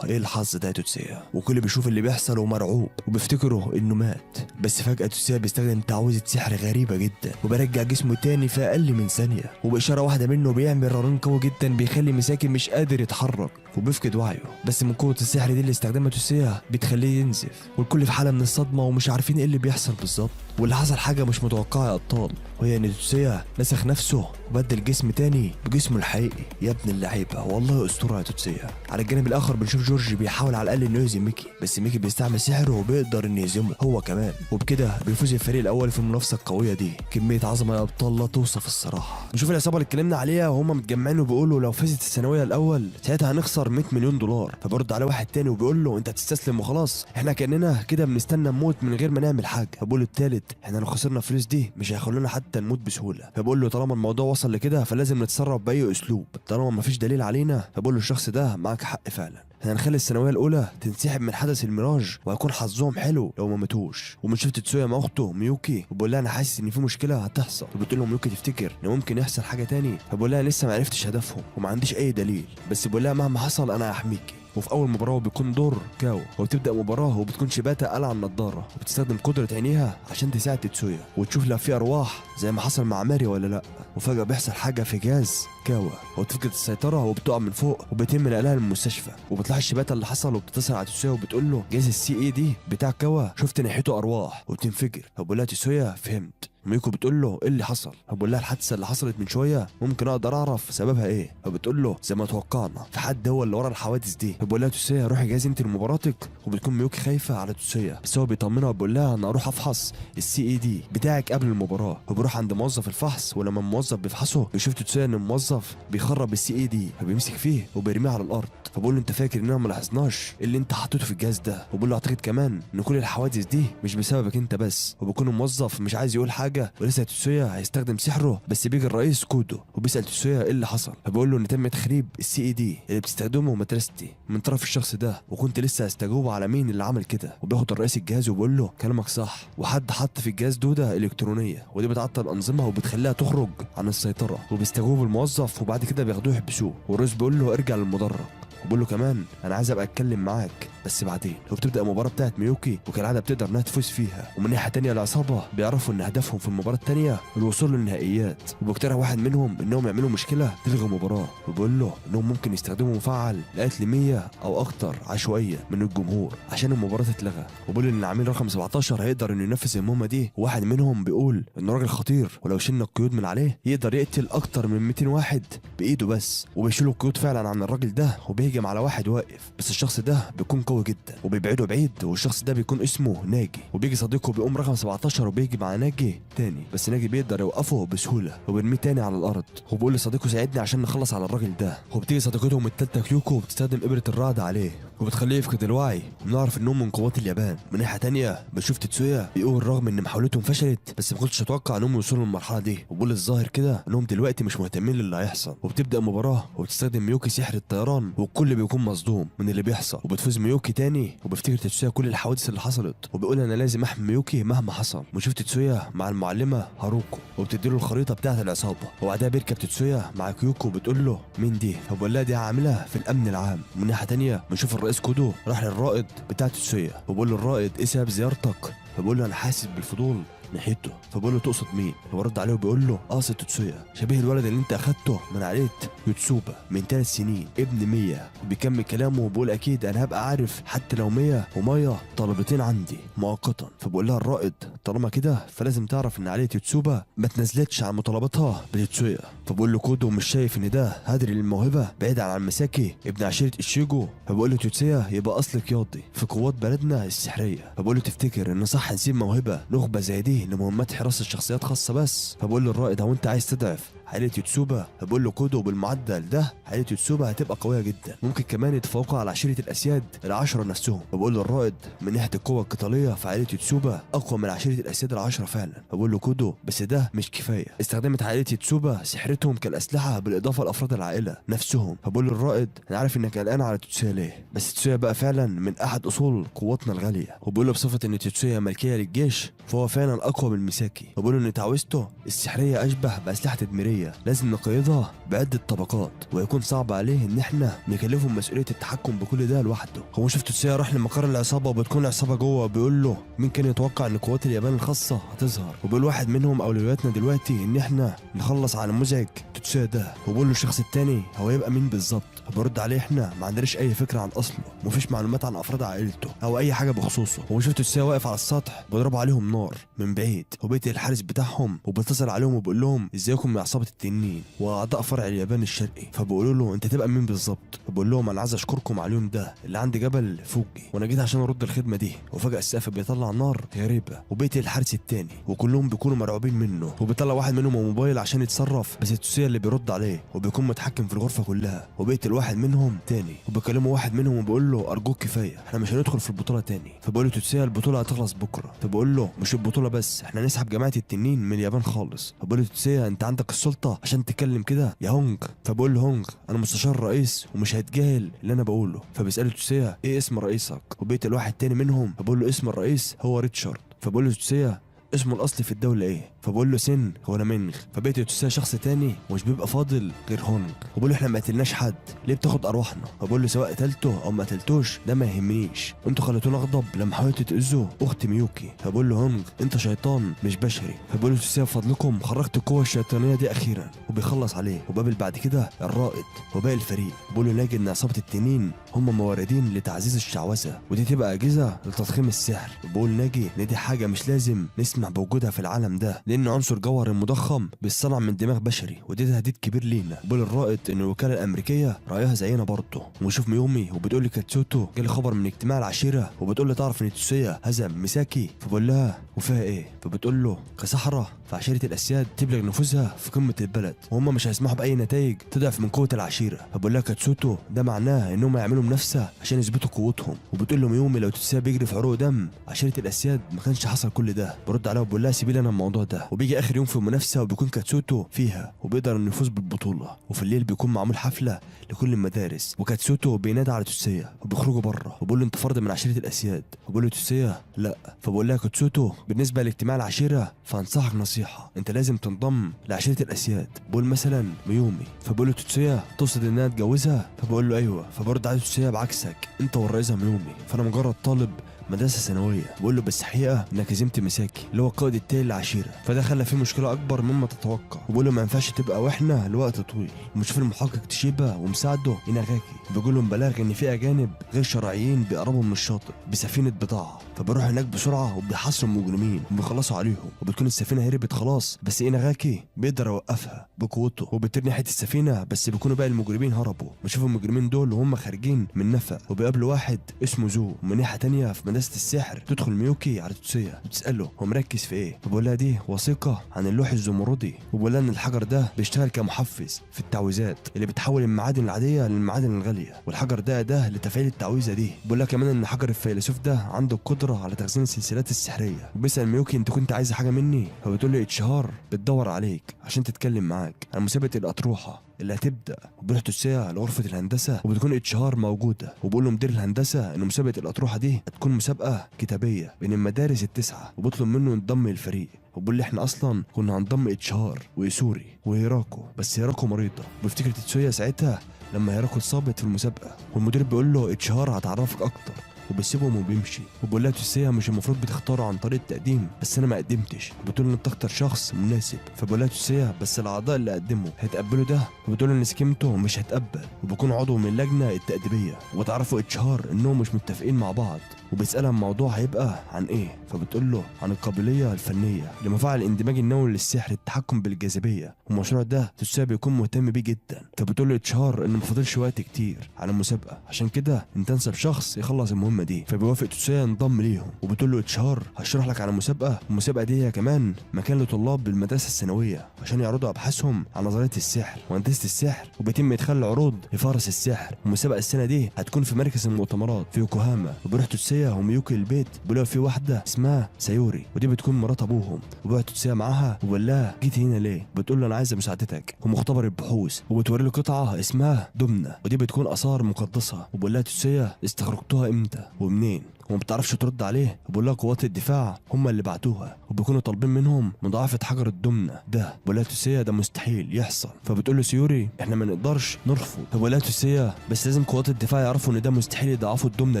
ايه الحظ ده يا توتسويا. وكل بيشوف اللي بيحصل ومرعوب وبيفتكروا انه مات. بس فجاه توتسويا بيستخدم تعويذه سحر غريبه جدا وبيرجع جسمه تاني في اقل من ثانيه، وباشاره واحده منه بيعمل رنين قوي جدا بيخلي ميساكي مش قادر يتحرك وبيفقد وعيه. بس من قوه السحر دي اللي استخدمها توتسويا بتخليه ينزف، والكل في حاله من الصدمه ومش عارفين ايه اللي بيحصل بالظبط. واللي حصل حاجه مش متوقعه يا ابطال، وهي ان توتسويا نسخ نفسه وبدل جسم تاني بجسمه الحقيقي. يا ابن اللعيبه والله اسطوره يا توتسويا. على الجانب الاخر بنشوف جورج بيحاول على الاقل انه يهزم ميكي، بس ميكي بيستعمل سحره وبيقدر انه يهزمه هو كمان، وبكده بيفوز الفريق الاول في المنافسه القويه دي. كميه عظمه يا ابطال لا توصف الصراحه. نشوف العصابه اللي اتكلمنا عليها وهم متجمعين وبيقولوا لو فازت الثانويه الاول ساعتها هنخسر 100 مليون دولار. فبرد عليه واحد تاني وبيقول له انت هتستسلم وخلاص، احنا كاننا كده بنستنى نموت من غير ما نعمل حاجه. فبقول له التالت احنا لو خسرنا الفلوس دي مش هيخلونا حتى نموت بسهوله. فبقول له طالما الموضوع وصل لكده فلازم نتصرف باي اسلوب طالما مفيش دليل علينا. فبقول له الشخص ده معاك حق فعلا، احنا هنخلي الثانويه الاولى تنسحب من حدث الميراج وهيكون حظهم حلو لو ما ماتوش. وبنشوف توتسويا مع اخته ميوكي وبقول لها انا حاسس ان في مشكله هتحصل، وبتقول له ميوكي تفتكر ان ممكن يحصل حاجه تاني. فبقول لها لسه ما عرفتش هدفهم وما عنديش اي دليل، بس بقول لها مهما حصل انا هحميكي. وفي اول مباراه بيكون دور كاو وبتبدا مباراه وبتكون شباتا قلع النضاره وبتستخدم قدره عينيها عشان تساعد توتسويا وتشوف لو في ارواح زي ما حصل مع ماري ولا لا. وفجاه بيحصل حاجه في جهاز كاوا وبتفقد السيطره وبتقع من فوق وبيتم نقلها للمستشفى. وبتلاحظ شباتا اللي حصل وبتتصل على توتسويا وبتقول له جهاز السي اي دي بتاع كاوا شفت ناحيته ارواح وبتنفجر. فبقول لها توتسويا فهمت. ميكو بتقول له ايه اللي حصل؟ فبقول لها الحادثه اللي حصلت من شويه ممكن اقدر اعرف سببها ايه. فبتقول له زي ما توقعنا في حد هو اللي ورا الحوادث دي. فبقول لها توتسويا روحي جهزي انت لمباراتك. وبتكون ميوكي خايفه على توتسويا بس هو بيطمنها وبيقول لها انا اروح افحص السي اي دي بتاعك قبل المباراه. وبيروح عند موظف الفحص ولما الموظف بيفحصه بيشوف توتسويا ان الموظف بيخرب السي اي دي فبيمسك فيه وبيرميه على الارض. فبقول له انت فاكر اننا ما لاحظناش اللي انت حطيته في الجهاز ده؟ وبقول له اعتقد كمان ان كل الحوادث دي مش بسببك انت بس. وبيكون الموظف مش عايز يقول حاجه ولسه توتسويا هيستخدم سحره، بس بيجي الرئيس كودو وبيسال توتسويا ايه اللي حصل. فبقول له ان تم تخريب السي اي دي اللي بتستخدمه مدرستي من طرف الشخص ده، وكنت لسه هستجوب على مين اللي عمل كده. وبياخد الرئيس الجهاز وبيقول له كلامك صح، وحد حط في الجهاز دوده الكترونيه ودي بتعطل الانظمه وبتخليها تخرج عن السيطره. وبيستجوب الموظف وبعد كده بياخدوه يحبسوه، والرئيس بيقول له ارجع للمدرج. وبقول له كمان انا عايز ابقى اتكلم معاك بس بعدين. وبتبدا المباراه بتاعت ميوكي وكالعاده بتقدر انها تفوز فيها. ومن ناحيه تانيه العصابه بيعرفوا ان هدفهم في المباراه التانيه الوصول للنهائيات، وبيقترح واحد منهم انهم يعملوا مشكله تلغي المباراه. وبيقول له انهم ممكن يستخدموا مفعل لقتل 100 او اكتر عشوائيه من الجمهور عشان المباراه تتلغى. وبيقول ان العميل رقم 17 هيقدر انه ينفذ المهمه دي. وواحد منهم بيقول انه راجل خطير ولو شلنا القيود من عليه يقدر يقتل اكتر من 200 واحد بايده بس. وبيشيلوا القيود فعلا عن الراجل ده وبيهجم على واحد واقف، بس الشخص ده بيكون قوي جدا وبيبعده بعيد، والشخص ده بيكون اسمه ناجي. وبيجي صديقه بيقوم رقم 17 وبيجي مع ناجي تاني، بس ناجي بيقدر يوقفه بسهوله وبيرميه تاني على الارض. وبيقول لصديقه ساعدني عشان نخلص على الراجل ده. وبتيجي صديقتهم التالتة كيوكو وبتستخدم ابره الرعد عليه وبتخليه يفقد الوعي، وبنعرف انهم من قوات اليابان. من ناحيه تانيه بنشوف توتسويا بيقول رغم ان محاولتهم فشلت بس ما كنتش اتوقع انهم يوصلوا للمرحله دي. وبيقول الظاهر كده انهم دلوقتي مش مهتمين للي هيحصل. وبتبدا المباراه وبتستخدم ميوكي سحر الطيران والكل بيكون مصدوم من اللي بيحصل. وبتفوز ميوكي تاني وبفتكر توتسويا كل الحوادث اللي حصلت وبيقول انا لازم احمي ميوكي مهما حصل. وشفت توتسويا مع المعلمه هاروكو وبتديله الخريطه بتاعه العصابه، وبعدها بيركب توتسويا مع كيوكو وبتقول له مين دي؟ فبقول لها دي عاملها في الامن العام. ومن ناحيه تانيه بنشوف الرئيس كودو راح للرائد بتاع توتسويا وبقول له الرائد ايه سبب زيارتك؟ فبقول له انا حاسس بالفضول ناحيته. فبقول له تقصد مين؟ فبرد عليه وبيقول له قاصد توتسويا شبيه الولد اللي انت اخدته من عائله يوتسوبا من 3 سنين ابن 100. وبيكمل كلامه وبيقول اكيد انا هبقى عارف حتى لو 100 ومايا طلبتين عندي مؤقتا. فبقول لها الرائد طالما كده فلازم تعرف ان عائله يوتسوبا ما تنزلتش عن مطالباتها بتوتسويا. فبقول له كودو مش شايف ان ده هدر للموهبه بعيدا عن مساكي ابن عشيره الشيجو. فبقول له توتسويا يبقى اصل قيادي في قوات بلدنا السحريه. فبقول له تفتكر ان صح نسيب موهبه نخبه زي دي لمهمات حراسه الشخصيات خاصه بس؟ فبقول له الرائد هو انت عايز تضعف عائله يوتسوبا. فبقول له كودو بالمعدل ده عائله يوتسوبا هتبقى قويه جدا، ممكن كمان يتفوقوا على عشيره الاسياد العشره نفسهم. فبقول له الرائد من ناحيه القوه القتاليه فعائله يوتسوبا اقوى من عشيره الاسياد العشره فعلا. فبقول له كودو بس ده مش كفايه، استخدمت عائله يوتسوبا سحرتهم كالاسلحه بالاضافه لافراد العائله نفسهم. فبقول له الرائد انا عارف انك قلقان على تيتسويا ليه، بس تيتسويا بقى فعلا من احد اصول قوتنا الغاليه. وبقول له بصفه ان تيتسويا ملكيه للجيش فهو فعلا اقوى من ميساكي. وبقول له ان تعويذته السحريه اشبه باسلحه تدميريه لازم نقيدها بعده طبقات، ويكون صعب عليه ان احنا نكلفه مسؤوليه التحكم بكل ده لوحده. هو شفت تيتسويا راح لمقر العصابه وبتكون العصابه جوه، بيقول له مين كان يتوقع ان قوات اليابان الخاصه هتظهر، وبيقول واحد منهم اولوياتنا دلوقتي ان احنا نخلص على مزعج تيتسويا ده. وبقول له الشخص التاني هو يبقى مين بالظبط؟ برد عليه احنا ما عندناش اي فكره عن اصله، ومفيش معلومات عن افراد عائلته او اي حاجه بخصوصه. وشفت تيتسويا واقف على السطح بيضربوا عليهم نار من بعيد، وبيقتل الحارس بتاعهم وبيتصل عليهم وبيقول لهم ازيكم يا عصابه التنين واعضاء فرع اليابان الشرقي. فبيقولوا له انت تبقى مين بالظبط؟ فبقول لهم انا عايز اشكركم على اليوم ده اللي عند جبل فوجي، وانا جيت عشان ارد الخدمه دي. وفجاه السقف بيطلع نار غريبه وبيقتل الحارس التاني وكلهم بيكونوا مرعوبين منه، وبيطلع واحد منهم موبايل عشان يتصرف بس تيتسويا اللي بيرد عليه وبيكون متحكم في الغرفه كلها، وبيقتل واحد منهم تاني وبيكلموا واحد منهم وبيقول له ارجوك كفايه احنا مش هندخل في البطوله تاني. فبقول له تيتسويا البطوله هتخلص بكره. فبقول له مش البطوله بس احنا نسحب جماعه التنين من اليابان خالص. فبقول له تيتسويا انت عندك السلطه عشان تتكلم كده يا هونج. فبقول له هونج انا مستشار الرئيس ومش هتجاهل اللي انا بقوله. فبيساله تيتسويا ايه اسم رئيسك؟ وبيقتل واحد تاني منهم. فبقول له اسم الرئيس هو ريتشارد. فبقول له تيتسويا اسمه الاصلي في الدوله ايه؟ فبقول له سن ولا منغ. فبقيت تيتسويا شخص تاني ومش بيبقى فاضل غير هونج. وبقول له احنا ما قتلناش حد، ليه بتاخد ارواحنا؟ فبقول له سواء قتلته او ما قتلتوش ده ما يهمنيش، انتوا خليتوني اغضب لما حاولتوا تاذوا اختي ميوكي. فبقول له هونج انت شيطان مش بشري. فبقول له تيتسويا بفضلكم خرجت القوه الشيطانيه دي اخيرا، وبيخلص عليه وبقابل بعد كده الرائد وباقي الفريق. بقول له ناجي ان عصابه التنين هم موردين لتعزيز الشعوذه ودي تبقى اجهزه لتضخيم السحر. وبقول ناجي ان دي حاجه مش لازم نسمع بوجودها في العالم ده لان عنصر جوهري مضخم بيتصنع من دماغ بشري ودي تهديد كبير لينا. بقول الرائد ان الوكاله الامريكيه رايها زينا برضه. ونشوف ميومي وبتقول لي كاتسوتو جالي خبر من اجتماع العشيره وبتقول لي تعرف ان تيتسويا هزم ميساكي. فبقول لها وفيها ايه؟ فبتقول له كسحره في عشيره الاسياد تبلغ نفوذها في قمه البلد وهم مش هيسمحوا باي نتائج تضعف من قوه العشيره. فبقول لها كاتسوتو ده معناه انهم هيعملوا منافسه عشان يثبتوا قوتهم. وبتقول له ميومي لو تيتسويا بيجري في عروق دم عشيره الاسياد ما كانش حصل كل ده. برد عليها وبقول لها سيبي لي انا الموضوع ده. وبيجي اخر يوم في المنافسه وبيكون كاتسوتو فيها وبيقدر انه يفوز بالبطوله، وفي الليل بيكون معمول حفله لكل المدارس وكاتسوتو بينادي على تيتسويا وبيخرجوا بره وبيقول له انت فرد من عشيره الاسياد. وبقول له تيتسويا لا. فبقول لها كاتسوتو بالنسبه لاجتماع العشيره فانصحك نصيحه انت لازم تنضم لعشيره الاسياد. بقول مثلا ميومي. فبقول له تيتسويا تقصد انها تجوزها؟ فبقول له ايوه. فبرد عليه تيتسويا بعكسك انت والرئيسه ميومي فانا مجرد طالب مدرسه ثانويه. بقول له بس حقيقه انك هزمت ميساكي اللي هو القائد التاني للعشيره فده خلى فيه مشكله اكبر مما تتوقع. وبقول له ما ينفعش تبقى واحنا لوقت طويل. ومشوف المحقق تشيبا ومساعده اناغاكي بيقول لهم بلاغ ان في اجانب غير شرعيين بيقربوا من الشاطئ بسفينه بضاعه. فبيروحوا هناك بسرعه وبيحاصروا المجرمين وبيخلصوا عليهم وبتكون السفينه هربت خلاص بس اناغاكي بيقدر يوقفها بقوته وبيطير ناحيه السفينه بس بيكونوا باقي المجرمين هربوا. بنشوف المجرمين دول وهم خارجين من نفق وبيقابلوا واحد اسمه زو. ومن ناحيه تانيه في مدرسه السحر تدخل ميوكي على تيتسويا وتساله هو مركز في ايه. فبقول لها دي وثيقه عن اللوح الزمردي وبقول لها ان الحجر ده بيشتغل كمحفز في التعويذات اللي بتحول المعادن العاديه للمعادن الغاليه والحجر ده لتفعيل التعويذه دي. بقول لها كمان ان حجر الفيلسوف ده عنده القدره على تخزين السلسلات السحريه. وبيسال ميوكي انت كنت عايزه حاجه مني؟ فبتقول له اتشهار بتدور عليك عشان تتكلم معاك عن مسابقه الاطروحه اللي هتبدا. وبيروح تيتسويا لغرفه الهندسه وبتكون اتشهار موجوده وبقول له مدير الهندسه ان مسابقه الاطروحه دي هتكون مسابقه كتابيه بين المدارس التسعه وبطلب منه ينضم للفريق. وبقول لي احنا اصلا كنا هنضم اتشهار ويسوري وهيراكو بس هيراكو مريضه. وبيفتكر تيتسويا ساعتها لما هيراكو اتصابت في المسابقه والمدير بيقول له اتشهار هتعرفك اكتر وبيسيبهم وبيمشي. وبقول لها تيتسويا مش المفروض بتختاروا عن طريق التقديم بس انا ما قدمتش. بتقول ان انت اختار شخص مناسب. فبقول لها تيتسويا بس الاعضاء اللي قدموا هيتقبلوا ده. وبتقول ان سكيمتو مش هتقبل وبكون عضو من اللجنه التأديبيه وتعرفوا اتشهار انهم مش متفقين مع بعض وبيسالها الموضوع هيبقى عن ايه، فبتقول له عن القابليه الفنيه لمفاعل الاندماج النووي للسحر، التحكم بالجاذبيه، والمشروع ده تتسويا بيكون مهتم بيه جدا. فبتقول له اتشهار ان ما فاضلش وقت كتير على المسابقه، عشان كده انت انسب شخص يخلص المهمه دي. فبيوافق تتسويا ينضم ليهم، وبتقول له اتشهار هشرح لك على مسابقه، المسابقه دي هي كمان مكان لطلاب بالمدرسه الثانويه عشان يعرضوا ابحاثهم عن نظريه السحر وهندسه السحر، وبيتم ادخال العروض لفارس السحر. المسابقه السنه دي هتكون في مركز المؤتمرات في يوكوهاما. وبيروح تتسويا وميوكي البيت، بيلاقوا في واحده اسمها سايوري، ودي بتكون مرات ابوهم. وبيقعد تتسويا معاها وبيقول لها جيت هنا ليه؟ بتقول له انا عايزه مساعدتك ومختبر البحوث، وبتوري له قطعه اسمها دمنه، ودي بتكون اثار مقدسه. وبيقول لها تتسويا استخرجتوها امتى ومنين؟ وما بتعرفش ترد عليه. وبيقول لها قوات الدفاع هم اللي بعتوها، وبيكونوا طالبين منهم مضاعفه حجر الدمنه ده. بيقول لها تتسويا ده مستحيل يحصل. فبتقول له سيوري احنا ما نقدرش نرفض. فبيقول لها تتسويا بس لازم قوات الدفاع يعرفوا ان ده مستحيل يضاعفوا الدمنه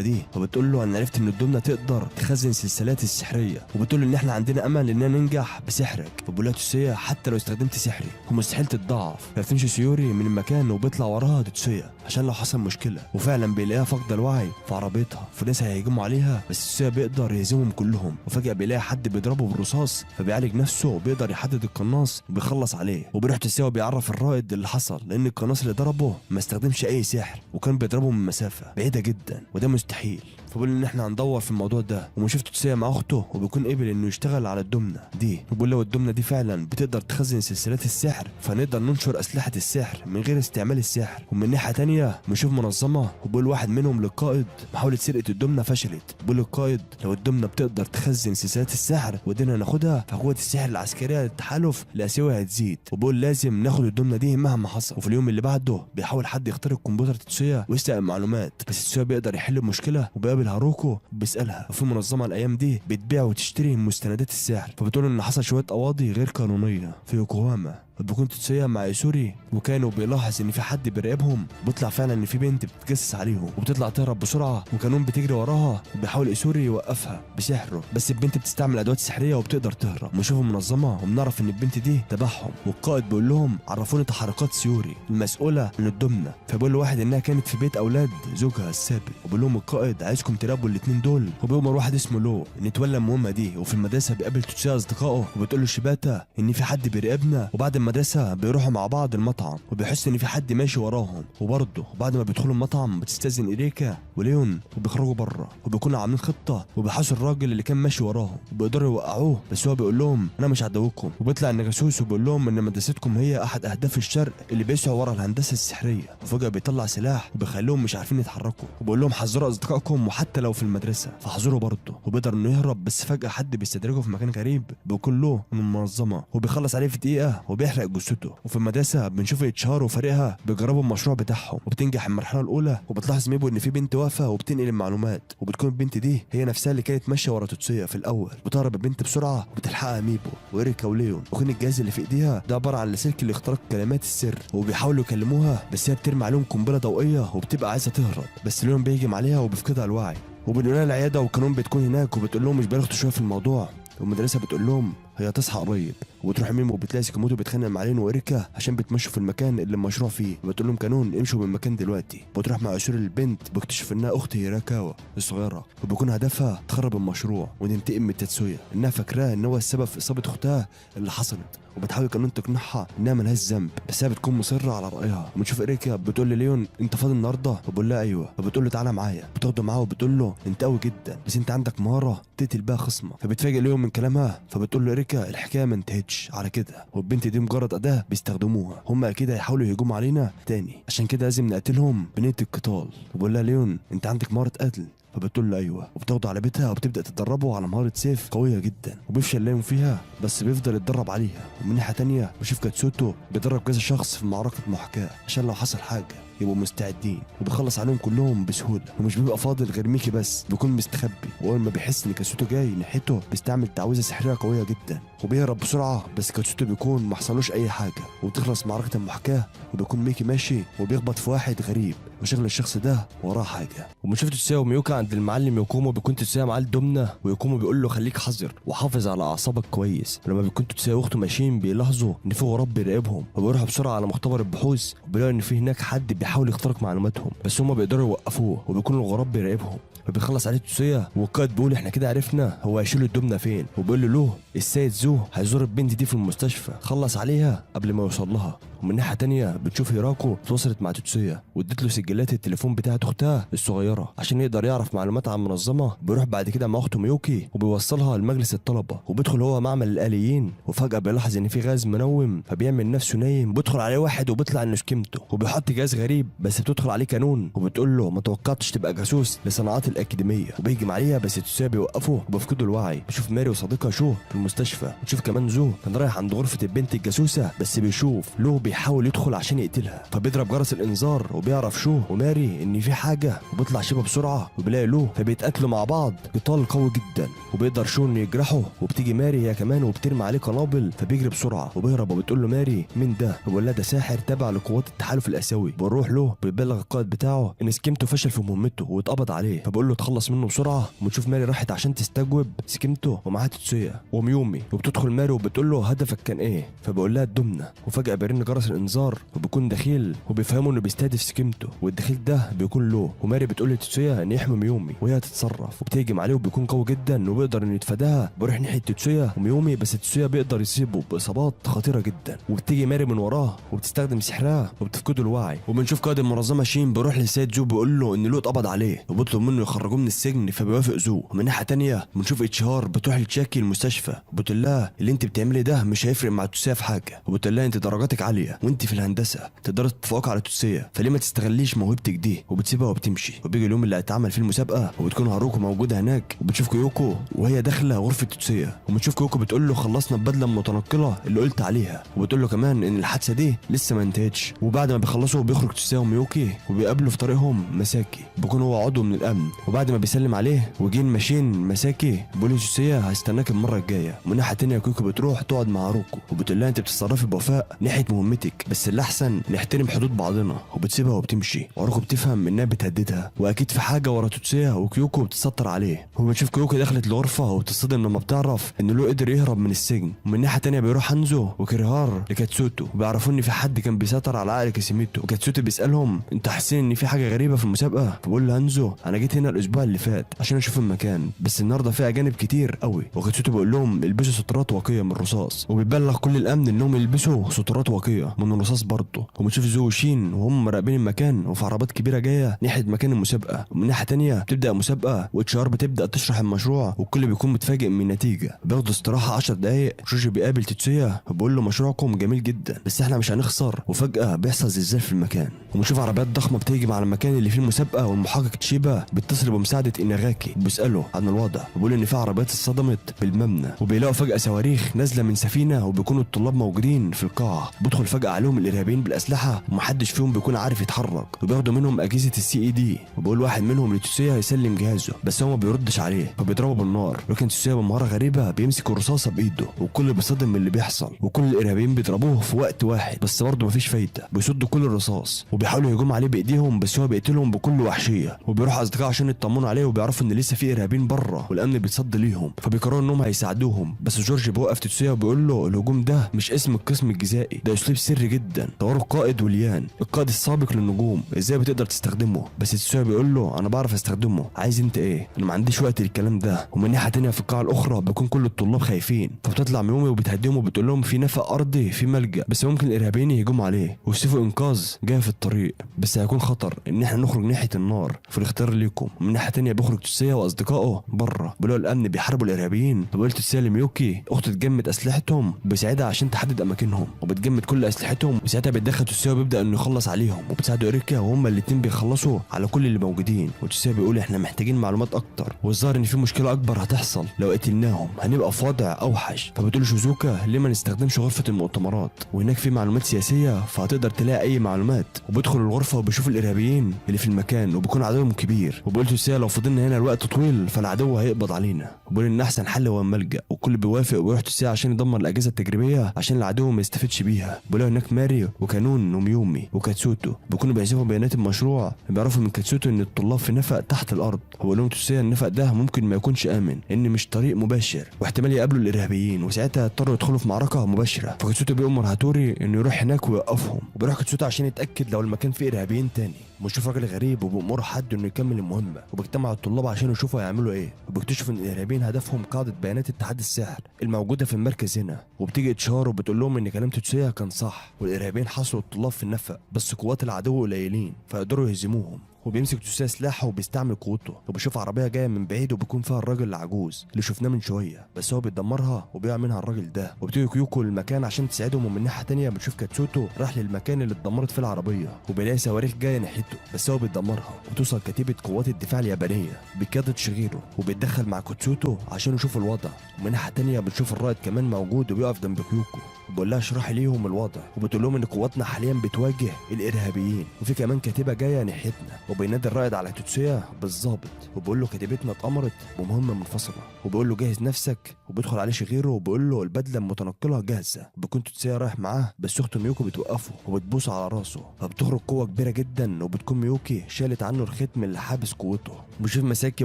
دي. فبتقول له انا عرفت ان الدمنه تقدر تخزن سلسلات السحريه، وبتقول له ان احنا عندنا امل اننا ننجح بسحرك. فبيقول لها تتسويا حتى لو استخدمت سحري ومستحيل تتضاعف. فبتمشي سيوري من المكان وبيطلع وراها تتسويا عشان لو حصل مشكله، وفعلا بيلاقيها فاقده الوعي في عربيتها، فالناس هيهجموا عليها بس تتسويا بيقدر يهزمهم كلهم. وفجاه بيلاقي حد بيضربه بالرصاص، فبيعالج نفسه وبيقدر يحدد القناص وبيخلص عليه. وبيروح تتسويا بيعرف الرائد اللي حصل، لان القناص اللي ضربه ما استخدمش اي سحر وكان بيضربه من مسافه بعيده جدا وده مستحيل. فبيقول ان احنا هندور في الموضوع ده، ومشيف تتسويا مع اخته وبيكون قبل انه يشتغل على الدمنه دي. وبيقول لو الدمنه دي فعلا بتقدر تخزن سلسلات السحر فنقدر ننشر اسلحه السحر من غير استعمال السحر. ومن ناحيه تانية بنشوف منظمه، وبيقول واحد منهم للقائد محاوله سرقه الدمنه فشلت. بيقول للقائد لو الدمنه بتقدر تخزن سلسلات السحر ودينا ناخدها فقوه السحر العسكريه للتحالف الاسيوي هتزيد. وبيقول لازم ناخد الدمنه دي مهما حصل. وفي اليوم اللي بعده بيحاول حد يخترق كمبيوتر تتسويا ويسرق المعلومات، بس تتسويا بيقدر يحل المشكله وبيقابل هاروكو بيسالها وفي منظمه الايام دي بتبيع وتشتري مستندات السحر. فبتقول ان حصل شويه قواضي غير قانونيه في يوكوهاما. بيكون تتسويا مع يسوري وكانوا بيلاحظ ان في حد بيراقبهم، بيطلع فعلا ان في بنت بتتجسس عليهم وبتطلع تهرب بسرعه، وكانون بتجري وراها وبيحاول يسوري يوقفها بسحره، بس البنت بتستعمل ادوات سحريه وبتقدر تهرب. بنشوفوا منظمه وبنعرف ان البنت دي تبعهم، والقائد بيقول لهم عرفوني تحركات سيوري المسؤوله عن الدمنه. فبيقول له واحد انها كانت في بيت اولاد زوجها السابق، وبيقول لهم القائد عايزكم تراقبوا الاثنين دول. وبيؤمر واحد اسمه لو ان يتولى المهمه دي. وفي المدرسه بيقابل تتسويا اصدقائه وبتقول له شيباتا ان في حد بيراقبنا. وبعد المدرسه بيروحوا مع بعض المطعم وبيحس ان في حد ماشي وراهم. وبرضه بعد ما بيدخلوا المطعم بتستاذن إريكا وليون وبيخرجوا بره، وبيكونوا عاملين خطه وبيحاسوا الراجل اللي كان ماشي وراهم وبيقدروا يوقعوه، بس هو بيقول لهم انا مش عدوكم. وبيطلع ان جاسوس وبيقول لهم ان مدرستكم هي احد اهداف الشرق اللي بيسعوا ورا الهندسه السحريه. وفجاه بيطلع سلاح وبيخليهم مش عارفين يتحركوا، وبيقول لهم حذروا اصدقائكم وحتى لو في المدرسه فحذروا برضه. وبيقدر انه يهرب، بس فجاه حد بيستدرجه في مكان غريب بيكون له من المنظمه وبيخلص عليه في دقيقه وبيحرق جثته. وفي المدرسه بنشوف اتشهار وفريقها بيجربوا المشروع بتاعهم وبتنجح المرحله الاولى. وبتلاحظ ميبو ان في بنت واقفه وبتنقل المعلومات، وبتكون البنت دي هي نفسها اللي كانت ماشيه ورا تتسويا في الاول. بتهرب البنت بسرعه وبتلحقها ميبو وإريكا وليون، وكون الجهاز اللي في ايديها ده عباره عن لاسلكي لاختراق كلمات السر، وبيحاولوا يكلموها بس هي بترمي عليهم قنبله ضوئيه وبتبقى عايزه تهرب، بس ليون بيهجم عليها وبيفقدها الوعي. وبنقولها العياده وكانون بتكون هناك وبتقول لهم مش بالغتوا شويه في الموضوع. والمدرسه بتقول لهم هي هتصحى قريب. وبتروح ميمو وبتلاقي ساكاموتو بيتخانق مع لين وإريكا عشان بتمشوا في المكان اللي المشروع فيه، وبتقول لهم كانون امشوا من المكان دلوقتي. بتروح مع يسوري البنت بيكتشف انها اخت هيراكاوا الصغيره، وبيكون هدفها تخرب المشروع وتنتقم من تاتسويا، انها فاكراه ان هو السبب في اصابه اختها اللي حصلت، وبتحاول كانون تقنعها انها ملهاش ذنب، بس هي بتكون مصره على رايها. وبنشوف إريكا بتقول لليون انت فاضي النهارده؟ وبقول لها ايوه. فبتقول له تعالى معايا، بتاخده معاه وبتقول له انت قوي جدا بس انت عندك مهاره تقتل بيها خصمك. فبتفاجئ ليون من كلامها، فبتقول له إريكا الحكايه ما انتهتش على كده، والبنت دي مجرد اداه بيستخدموها، هم اكيد هيحاولوا يهجموا علينا تاني عشان كده لازم نقتلهم بنيه القتال. وبقول لها ليون انت عندك مهاره قتل؟ فبتقول له ايوه. وبتاخده على بيتها وبتبدا تدربه على مهاره سيف قويه جدا، وبيفشل ليون فيها بس بيفضل يتدرب عليها. ومن ناحيه تانيه بشوف كاتسوتو بيدرب كذا شخص في معركه محاكاه عشان لو حصل حاجه يبقوا مستعدين، وبيخلص عليهم كلهم بسهوله. ومش بيبقى فاضل غير ميكي بس بيكون مستخبي، واول ما بيحس ان كاتسوتو جاي ناحيته بيستعمل تعويذه سحريه قويه جدا وبيهرب بسرعه، بس كاتسوتو بيكون ما حصلوش اي حاجه. وبتخلص معركه المحاكاه وبيكون ميكي ماشي وبيخبط في واحد غريب وشغل الشخص ده وراه حاجه. وبنشوف تتسويا وميوكا عند المعلم يوكومو، بيكون تتسويا معاه الدمنه ويوكومو بيقول له خليك حذر وحافظ على اعصابك كويس. ولما بيكون تتسويا واخته ماشيين بيلاحظوا ان في غراب بيراقبهم، وبيروحوا بسرعه على مختبر البحوث وبيلاقوا ان في هناك حد بيحاول يخترق معلوماتهم، بس هم بيقدروا يوقفوه وبيكون الغراب بيراقبهم. فبيخلص عليه توتسويا والقائد بيقول احنا كده عرفنا هو هيشيل الدمنه فين، وبيقول له السيد زو هيزور البنت دي في المستشفى، خلص عليها قبل ما يوصل لها. ومن ناحيه تانية بتشوف هيراكو اتواصلت مع توتسويا وادت له سجلات التليفون بتاعت اختها الصغيره عشان يقدر يعرف معلومات عن المنظمه. بيروح بعد كده مع اخته ميوكي وبيوصلها لمجلس الطلبه، وبيدخل هو معمل الآليين، وفجاه بيلاحظ ان في غاز منوم فبيعمل نفسه نايم. بيدخل عليه واحد وبيطلع انه سكيمته، وبيحط جهاز غريب بس بتدخل عليه كانون وبتقول له ما توقعتش تبقى جاسوس لصناعات الاكاديميه، وبيهجم عليها بس توتسويا بيوقفه وبيفقدوا الوعي. بيشوف ماري وصديقها شو في المستشفى، وتشوف كمان زو كان رايح عند غرفه البنت الجاسوسه، بس بيشوف لو بيحاول يدخل عشان يقتلها، فبيضرب جرس الانذار وبيعرف شو وماري ان في حاجه، وبيطلع شبه بسرعه وبيلاقي لو، فبيتقاتلوا مع بعض قتال قوي جدا، وبيقدر شو انه يجرحه، وبتيجي ماري هي كمان وبترمي عليه قنابل، فبيجري بسرعه وبيهرب. وبتقول له ماري مين ده؟ وبيقول لها ده ساحر تابع لقوات التحالف الاسيوي. بنروح له بيبلغ القائد بتاعه ان سكيمته فشل في مهمته واتقبض عليه، فبقول له تخلص منه بسرعه. وبتشوف ماري راحت عشان تستجوب سكيمته ومعاها توتسويا وميومي، وبتدخل ماري وبتقول له هدفك كان ايه؟ فبقول لها الدمنه. وفجاه بيرن جرس الانذار وبيكون دخيل وبيفهموا انه بيستهدف سكيمته، والدخيل ده بيكون له. وماري بتقول لتوتسويا ان يحمي ميومي وهي هتتصرف، وبتهجم عليه وبيكون قوي جدا وبيقدر انه يتفاداها. بيروح ناحيه توتسويا وميومي بس توتسويا بيقدر يصيبه باصابات خطيره جدا، وبتيجي ماري من وراه وبتستخدم سحرها وبتفقده الوعي. وبنشوف قائد المنظمه شين بيروح للسيد زو بيقول له ان له اتقبض عليه وبيطلب منه يخرجوه من السجن، فبيوافق زو. ومن ناحيه تانية بنشوف اتشهار بتروح لتشاكي المستشفى وبتقول لها اللي انت بتعملي ده مش هيفرق مع توتسويا في حاجه، وبتقول لها انت درجاتك عاليه وانت في الهندسه تقدري تتفوقي على توتسويا، فليه ما تستغليش موهبتك دي؟ وبتسيبها وبتمشي. وبيجي اليوم اللي هيتعمل فيه المسابقه وبتكون هاروكو موجوده هناك، وبتشوف كيوكو وهي داخله غرفه توتسويا، وبتشوف كيوكو بتقول له خلصنا البدله المتنقله اللي قلت عليها، وبتقول له كمان ان الحادثه دي لسه ما انتهتش. وبعد ما بيخلصوا بيخرج توتسويا وميوكي وبيقابلوا في طريقهم مساكي، بيكون هو عضو من الامن، وبعد ما بيسلم عليه وجين ماشين مساكي بيقول توتسويا هستناك المره الجايه. ومن ناحيه تانية كيوكو بتروح تقعد مع هاروكو وبتقول لها انت بتتصرفي بوفاء ناحيه مهمتك، بس الاحسن نحترم حدود بعضنا، وبتسيبها وبتمشي. وهاروكو بتفهم انها بتهددها واكيد في حاجه ورا توتسويا، وكيوكو بتسطر عليه. وبنشوف كيوكو دخلت الغرفه وبتصدم لما بتعرف ان لو قدر يهرب من السجن. ومن ناحيه تانية بيروح هانزو وكيريهار لكاتسوتو وبيعرفوا ان في حد كان بيسيطر على عقل كاسيميتو، وكاتسوتو بيسالهم انت حاسين ان في حاجه غريبه في المسابقه؟ فبقول له هانزو انا جيت هنا الاسبوع اللي فات عشان اشوف المكان، بس النهارده في اجانب كتير قوي. وكاتسوتو بيقول لهم البسوا سترات واقيه من الرصاص، وبيبلغ كل الامن انهم يلبسوا سترات واقيه من الرصاص برضه. وبنشوف زو وشين وهم مراقبين المكان وفي عربات كبيره جايه ناحيه مكان المسابقه. ومن ناحيه تانية بتبدا المسابقه واتشار بتبدا تشرح المشروع، والكل بيكون متفاجئ من النتيجه. بياخدوا استراحه 10 دقائق. جوجي بيقابل توتسويا وبيقول له مشروعكم جميل جدا بس احنا مش هنخسر. وفجاه بيحصل زلزال في المكان، وبنشوف عربيات ضخمه بتهجم على المكان اللي فيه المسابقه، والمحقق تشيبا بيتصل بمساعده اناغاكي وبيساله عن الوضع، وبيقول ان في عربيات اتصدمت بالمبنى، وبيلاقوا فجاه صواريخ نازله من سفينه وبيكونوا الطلاب موجودين في القاعه. بيدخل فجاه عليهم الارهابيين بالاسلحه ومحدش فيهم بيكون عارف يتحرك، وبياخدوا منهم اجهزه السي اي دي. وبيقول واحد منهم لتوتسويا يسلم جهازه بس هو ما بيردش عليه، فبيضربه بالنار. لكن توتسويا بمهاره غريبه بيمسك الرصاصه بايده، والكل بيصدم من اللي بيحصل، وكل الارهابيين بيضربوه في وقت واحد بس برضه مفيش فايده. بيصدوا كل الرصاص وبيحاولوا يهجموا عليه بايديهم بس هو بيقتلهم بكل وحشيه. وبيروح اصدقائه عشان يطمنوا عليه وبيعرفوا ان لسه في ارهابيين بره والامن بيتصد ليهم، فبيقرروا انهم هيساعدوهم. بس جورج بيوقف توتسويا وبيقول له الهجوم ده مش اسم القسم الجزائي، ده اسلوب سري جدا طوره القائد وليان القائد السابق للنجوم، ازاي بتقدر تستخدمه؟ بس توتسويا بيقول له انا بعرف استخدمه، عايز انت ايه؟ انا ما عنديش وقت للكلام ده. ومن ناحيه تانية في القاعه الاخرى بيكون كل الطلاب خايفين، فبتطلع ميومي وبتهديهم وبتقول لهم في نفق ارضي في ملجأ بس ممكن الارهابيين يهجموا عليه، وسيف انقاذ جاي في الطريق بس هيكون خطر ان احنا نخرج ناحيه النار، في الاختيار ليكم. ومن ناحيه تانية بيخرج توتسويا واصدقائه بره، بيلاقوا الامن بيحاربوا الارهابيين، فبيقول توتسويا لميوكي اخته تجمد اسلحتهم بيساعدها عشان تحدد اماكنهم، وبتجمد كل اسلحتهم، وساعتها بيتدخل توتسويا وبيبدا انه يخلص عليهم، وبتساعده اريكا وهما الاثنين بيخلصوا على كل اللي موجودين. وتوتسويا بيقول احنا محتاجين معلومات اكتر، والظاهر ان في مشكله اكبر هتحصل لو قتلناهم، هنبقى في وضع اوحش. فبتقول شوزوكا ليه ما نستخدمش غرفه المؤتمرات وهناك في معلومات سياسيه فهتقدر تلاقي اي معلومات. وبيدخل الغرفه وبيشوف الارهابيين اللي في المكان وبيكون عددهم كبير، وبيقول توتسويا لو فضلنا هنا الوقت طويل فالعدو هيقبض علينا، وبيقول ان احسن حل هو الملجأ، والكل بيوافق ويروح توتسويا عشان يدمر الاجهزه التجريبيه عشان العدو ما يستفدش بيها. بيقول وبيلاقوا هناك ماري وكانون وميومي وكاتسوتو بيكونوا بيعزفوا بيانات المشروع. بيعرفوا من كاتسوتو ان الطلاب في نفق تحت الارض. هو بيقول لهم توتسويا النفق ده ممكن ما يكونش امن، ان مش طريق مباشر واحتمال يقابلوا الارهابيين، وساعتها اضطروا يدخلوا في معركه مباشره. فكاتسوتو بيأمر هاتوري انه يروح هناك ويوقفهم، وبيروح كاتسوتو عشان يتاكد لو المكان فيه ارهابيين تاني. بيشوف راجل غريب وبيأمروا حد انه يكمل المهمه، وبيجتمع الطلاب عشان يشوفوا هيعملوا ايه، وبيكتشفوا ان الارهابيين هدفهم قاعده بيانات اتحاد السحر الموجوده في المركز هنا. وبتيجي اتشار وبتقول لهم ان كلام توتسويا كان صح، والارهابيين حصروا الطلاب في النفق، بس قوات العدو قليلين فيقدروا يهزموهم. وبيمسك توتسويا سلاحه وبيستعمل قوته، وبيشوف عربيه جايه من بعيد وبيكون فيها الراجل العجوز اللي شفناه من شويه، بس هو بيدمرها وبيقع منها الراجل ده. وبتيجي كيوكو للمكان عشان تساعدهم، ومن ناحيه تانيه بتشوف كاتسوتو راح للمكان اللي اتدمرت فيه العربيه، وبيلاقي صواريخ جايه ناحيته بس هو بيدمرها. وتوصل كتيبه قوات الدفاع اليابانيه بقياده شيغيرو، وبيتدخل مع كاتسوتو عشان يشوف الوضع. ومن ناحيه تانيه بتشوف الرائد كمان موجود وبيقف جنب كيوكو، وبقول لها اشرحي ليهم الوضع، وبتقول لهم ان قواتنا حاليا بتواجه الارهابيين وفي كمان كتيبه جايه ناحيتنا. وبينادي الرائد على توتسويا بالظابط، وبيقول له كتيبتنا اتأمرت بمهمه منفصله، وبيقول له جهز نفسك. وبيدخل عليه شيغيرو وبيقول له البدله المتنقله جاهزه. بيكون توتسويا رايح معاه، بس اخته ميوكو بتوقفه وبتبوس على راسه، فبتخرج قوه كبيره جدا، وبتكون ميوكي شالت عنه الختم اللي حابس قوته. وبيشوف مساكي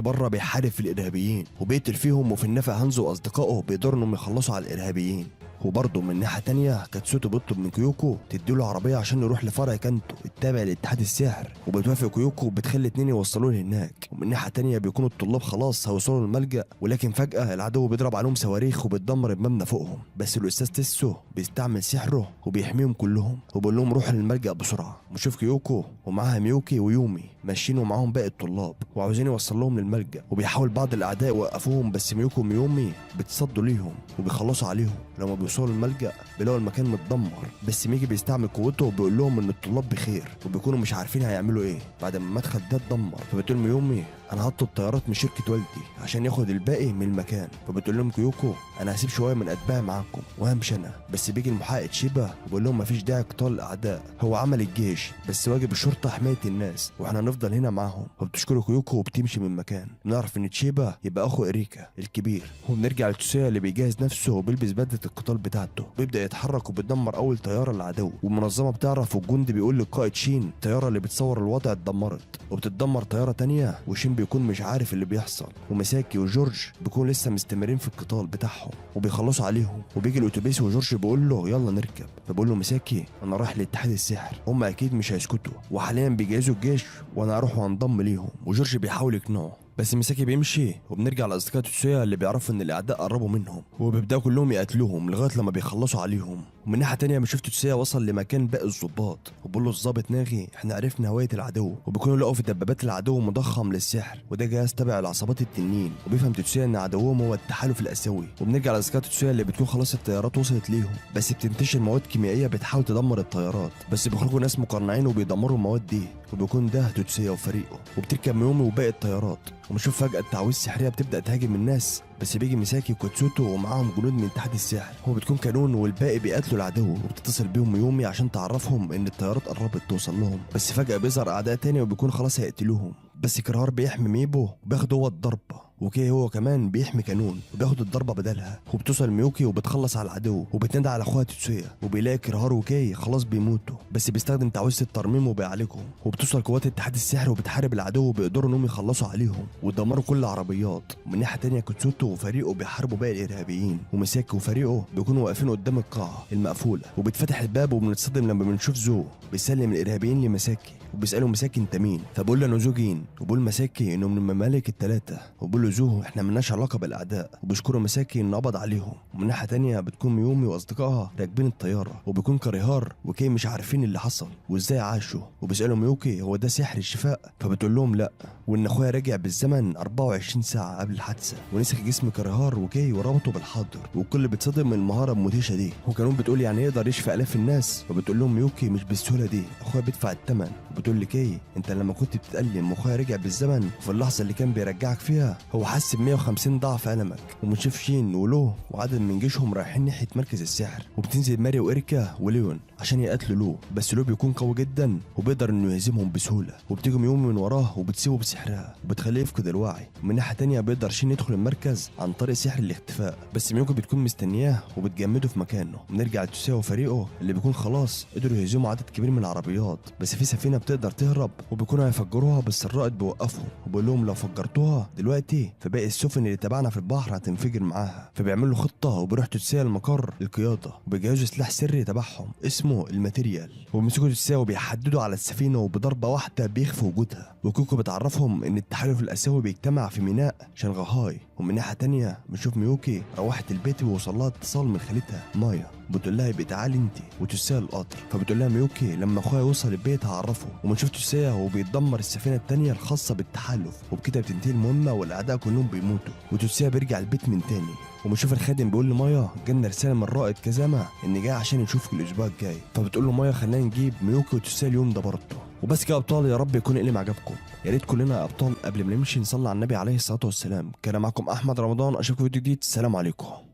بره بيحارب في الارهابيين وبيقتل فيهم، وفي النفق هانزو واصدقائه بيقدروا انهم يخلصوا على الارهابيين. وبرضه من ناحيه تانيه كاتسوتو بيطلب من كيوكو تديله عربيه عشان يروح لفرع كانتو التابع لاتحاد السحر، وبتوافق كيوكو وبتخلي اتنين يوصلوه هناك. ومن ناحيه تانيه بيكونوا الطلاب خلاص هيوصلوا للملجأ، ولكن فجاه العدو بيضرب عليهم صواريخ وبتدمر المبنى فوقهم، بس الاستاذ تيسو بيستعمل سحره وبيحميهم كلهم، وبيقول لهم روحوا للملجأ بسرعه. وشوف كيوكو ومعاها ميوكي ويومي ماشيين ومعاهم باقي الطلاب وعاوزين يوصل لهم للملجأ، وبيحاول بعض الاعداء يوقفوهم، بس ميوكو ويومي بتصدوا ليهم وبيخلصوا عليهم. لما بيوصلوا الملجأ بيلاقوا المكان متدمر، بس ميجي بيستعمل قوته وبيقول لهم ان الطلاب بخير، وبيكونوا مش عارفين هيعملوا ايه بعد ما المدخل ده اتدمر. فبتقول ميومي انا هطلب طيارات من شركه والدي عشان ياخد الباقي من المكان. فبتقول لهم كيوكو انا هسيب شويه من اتباعي معاكم وهمشي انا. بس بيجي المحقق شيبا وبيقول لهم مفيش داعي قتال الاعداء، هو عمل الجيش بس واجب الشرطه حمايه الناس، واحنا هنفضل هنا معاهم. فبتشكر كيوكو وبتمشي من المكان. بنعرف ان تشيبا يبقى اخو اريكا الكبير. وبنرجع لتوسويا اللي بيجهز نفسه وبيلبس بدله القتال بتاعته، بيبدا يتحرك وبتدمر اول طياره للعدو. والمنظمه بتعرف والجندي بيقول للقائد شين الطياره اللي بتصور الوضع اتدمرت، وبتتدمر طياره تانية وشين بيكون مش عارف اللي بيحصل. ومساكي وجورج بيكون لسه مستمرين في القتال بتاعهم وبيخلصوا عليهم. وبيجي الاتوبيس وجورج بيقول له يلا نركب، فبقول له مساكي انا رايح لاتحاد السحر، هم اكيد مش هيسكتوا وحاليا بيجهزوا الجيش وانا هروح وانضم ليهم. وجورج بيحاول يقنعه بس مساكي بيمشي. وبنرجع لاصدقاء توتسويا اللي بيعرفوا ان الاعداء قربوا منهم وبيبداوا كلهم يقتلوهم لغايه لما بيخلصوا عليهم. ومن ناحيه تانيه بنشوف توتسويا وصل لمكان باقي الضباط، وبيقول له الضابط ناغي احنا عرفنا هويه العدو، وبيكونوا لقوا في دبابات العدو مضخم للسحر، وده جهاز تبع العصابات التنين. وبيفهم توتسويا ان عدوهم هو التحالف الاسيوي. وبنرجع لاصدقاء توتسويا اللي بتكون خلاص الطيارات وصلت ليهم، بس بتنتشر مواد كيميائيه بتحاول تدمر الطيارات، بس بيخرجوا ناس مقنعين وبيدمروا المواد دي، وبيكون ده توتسويا وفريقه. وبتركب ميومي وباقي الطيارات، وبنشوف فجاه التعويذ السحريه بتبدا تهاجم الناس، بس بيجي ميساكي وكاتسوتو ومعاهم جنود من اتحاد السحر، هو بتكون كانون والباقي بيقاتلوا العدو. وبتتصل بيهم ميومي عشان تعرفهم ان الطيارات قربت توصل لهم، بس فجاه بيظهر اعداء تاني وبيكون خلاص هيقتلوهم، بس كرهار بيحمي ميبو وبياخد هو الضربه، وكي هو كمان بيحمي كانون وبياخد الضربه بدلها. وبتوصل ميوكي وبتخلص على العدو وبتنادى على اخوها توتسويا، وبيلاقي كرهار وكي خلاص بيموتوا، بس بيستخدم تعويذه الترميم وبيعالجهم. وبتوصل قوات اتحاد السحر وبتحارب العدو وبيقدروا انهم يخلصوا عليهم ويدمروا كل العربيات. ومن ناحيه تانيه كاتسوتو وفريقه بيحاربوا باقي الارهابيين، ومساكي وفريقه بيكونوا واقفين قدام القاعه المقفوله، وبتفتح الباب وبنتصدم لما بنشوف زو بيسلم الارهابيين لمساكي وبيسالوا مساكي انت مين، فبقول له انا زو جين، وبقول مساكي انه من الممالك الثلاثه، وبقول له زو احنا ملناش علاقه بالاعداء، وبيشكروا مساكي انه قبض عليهم. ومن ناحيه تانيه بتكون ميومي واصدقائها راكبين الطياره، وبيكون كريهار وكي مش عارفين اللي حصل وازاي عاشوا، وبيسالوا ميوكي هو ده سحر الشفاء، فبتقول لهم لا، وان اخويا راجع بالزمن 24 ساعه قبل الحادثه ونسخ جسم كريهار وكي وربطه بالحاضر، والكل بيتصدم من المهاره المدهشه دي. وكانون بتقول يعني يقدر يشفي الاف الناس، وبتقول لهم ميوكي مش بالسهوله دي، اخويا بيدفع الثمن بتقول لك ايه، انت لما كنت بتتألم واخويا رجع بالزمن وفي اللحظه اللي كان بيرجعك فيها هو حس ب 150 ضعف المك، ومنشف شين ولو وعدد من جيشهم رايحين ناحيه مركز السحر، وبتنزل ماري وإريكا وليون عشان يقتلوا لو، بس لو بيكون قوي جدا وبيقدر انه يهزمهم بسهوله، وبتيجي ميومي من وراه وبتسيبه بسحرها وبتخليه يفقد الوعي. ومن ناحيه تانيه بيقدر شين يدخل المركز عن طريق سحر الاختفاء، بس ميوكي بتكون مستنياه وبتجمده في مكانه. وبنرجع لتوسيا وفريقه اللي بيكون خلاص قدروا يهزموا عدد كبير من العربيات، بس في سفينه بتقدر تهرب وبيكونوا هيفجروها، بس الرائد بيوقفهم وبيقول لهم لو فجرتوها دلوقتي فباقي السفن اللي تبعنا في البحر هتنفجر معاها. فبيعملوا خطه وبيروح توسيا المقر القياده وبيجهزوا سلاح سري تبعهم اسمه الماتيريال، وبيمسكوا توسيا وبيحددوا على السفينه وبضربه واحده بيخفوا وجودها. وكوكو بتعرفهم ان التحالف الاسيوي بيجتمع في ميناء شنغهاي. ومن ناحيه تانيه بنشوف ميوكي روحت البيت ووصل لها اتصال من خالتها مايا، بتقول لها يبقى تعالي انت وتوسيا القطر. فبتقول لها ميوكي لما اخويا يوصل البيت هعرفه. وبنشوف توسيا وهو بيتدمر السفينه التانيه الخاصه بالتحالف، وبكده بتنتهي المهمه والاعداء كلهم بيموتوا وتوسيا بيرجع البيت من تاني. وبنشوف الخادم بيقول لمايا جالنا رساله من الرائد كازاما ان جاي عشان يشوفك الاسبوع الجاي. فبتقول له مايا خلينا نجيب ميوكي وتوسيا اليوم ده برضه. وبس كده يا ابطال، يا رب يكون القلم عجبكم. يا ريت كلنا يا ابطال قبل ما نمشي نصلي على النبي عليه الصلاه والسلام. كان معكم احمد رمضان، اشوفكم في فيديو جديد. السلام عليكم.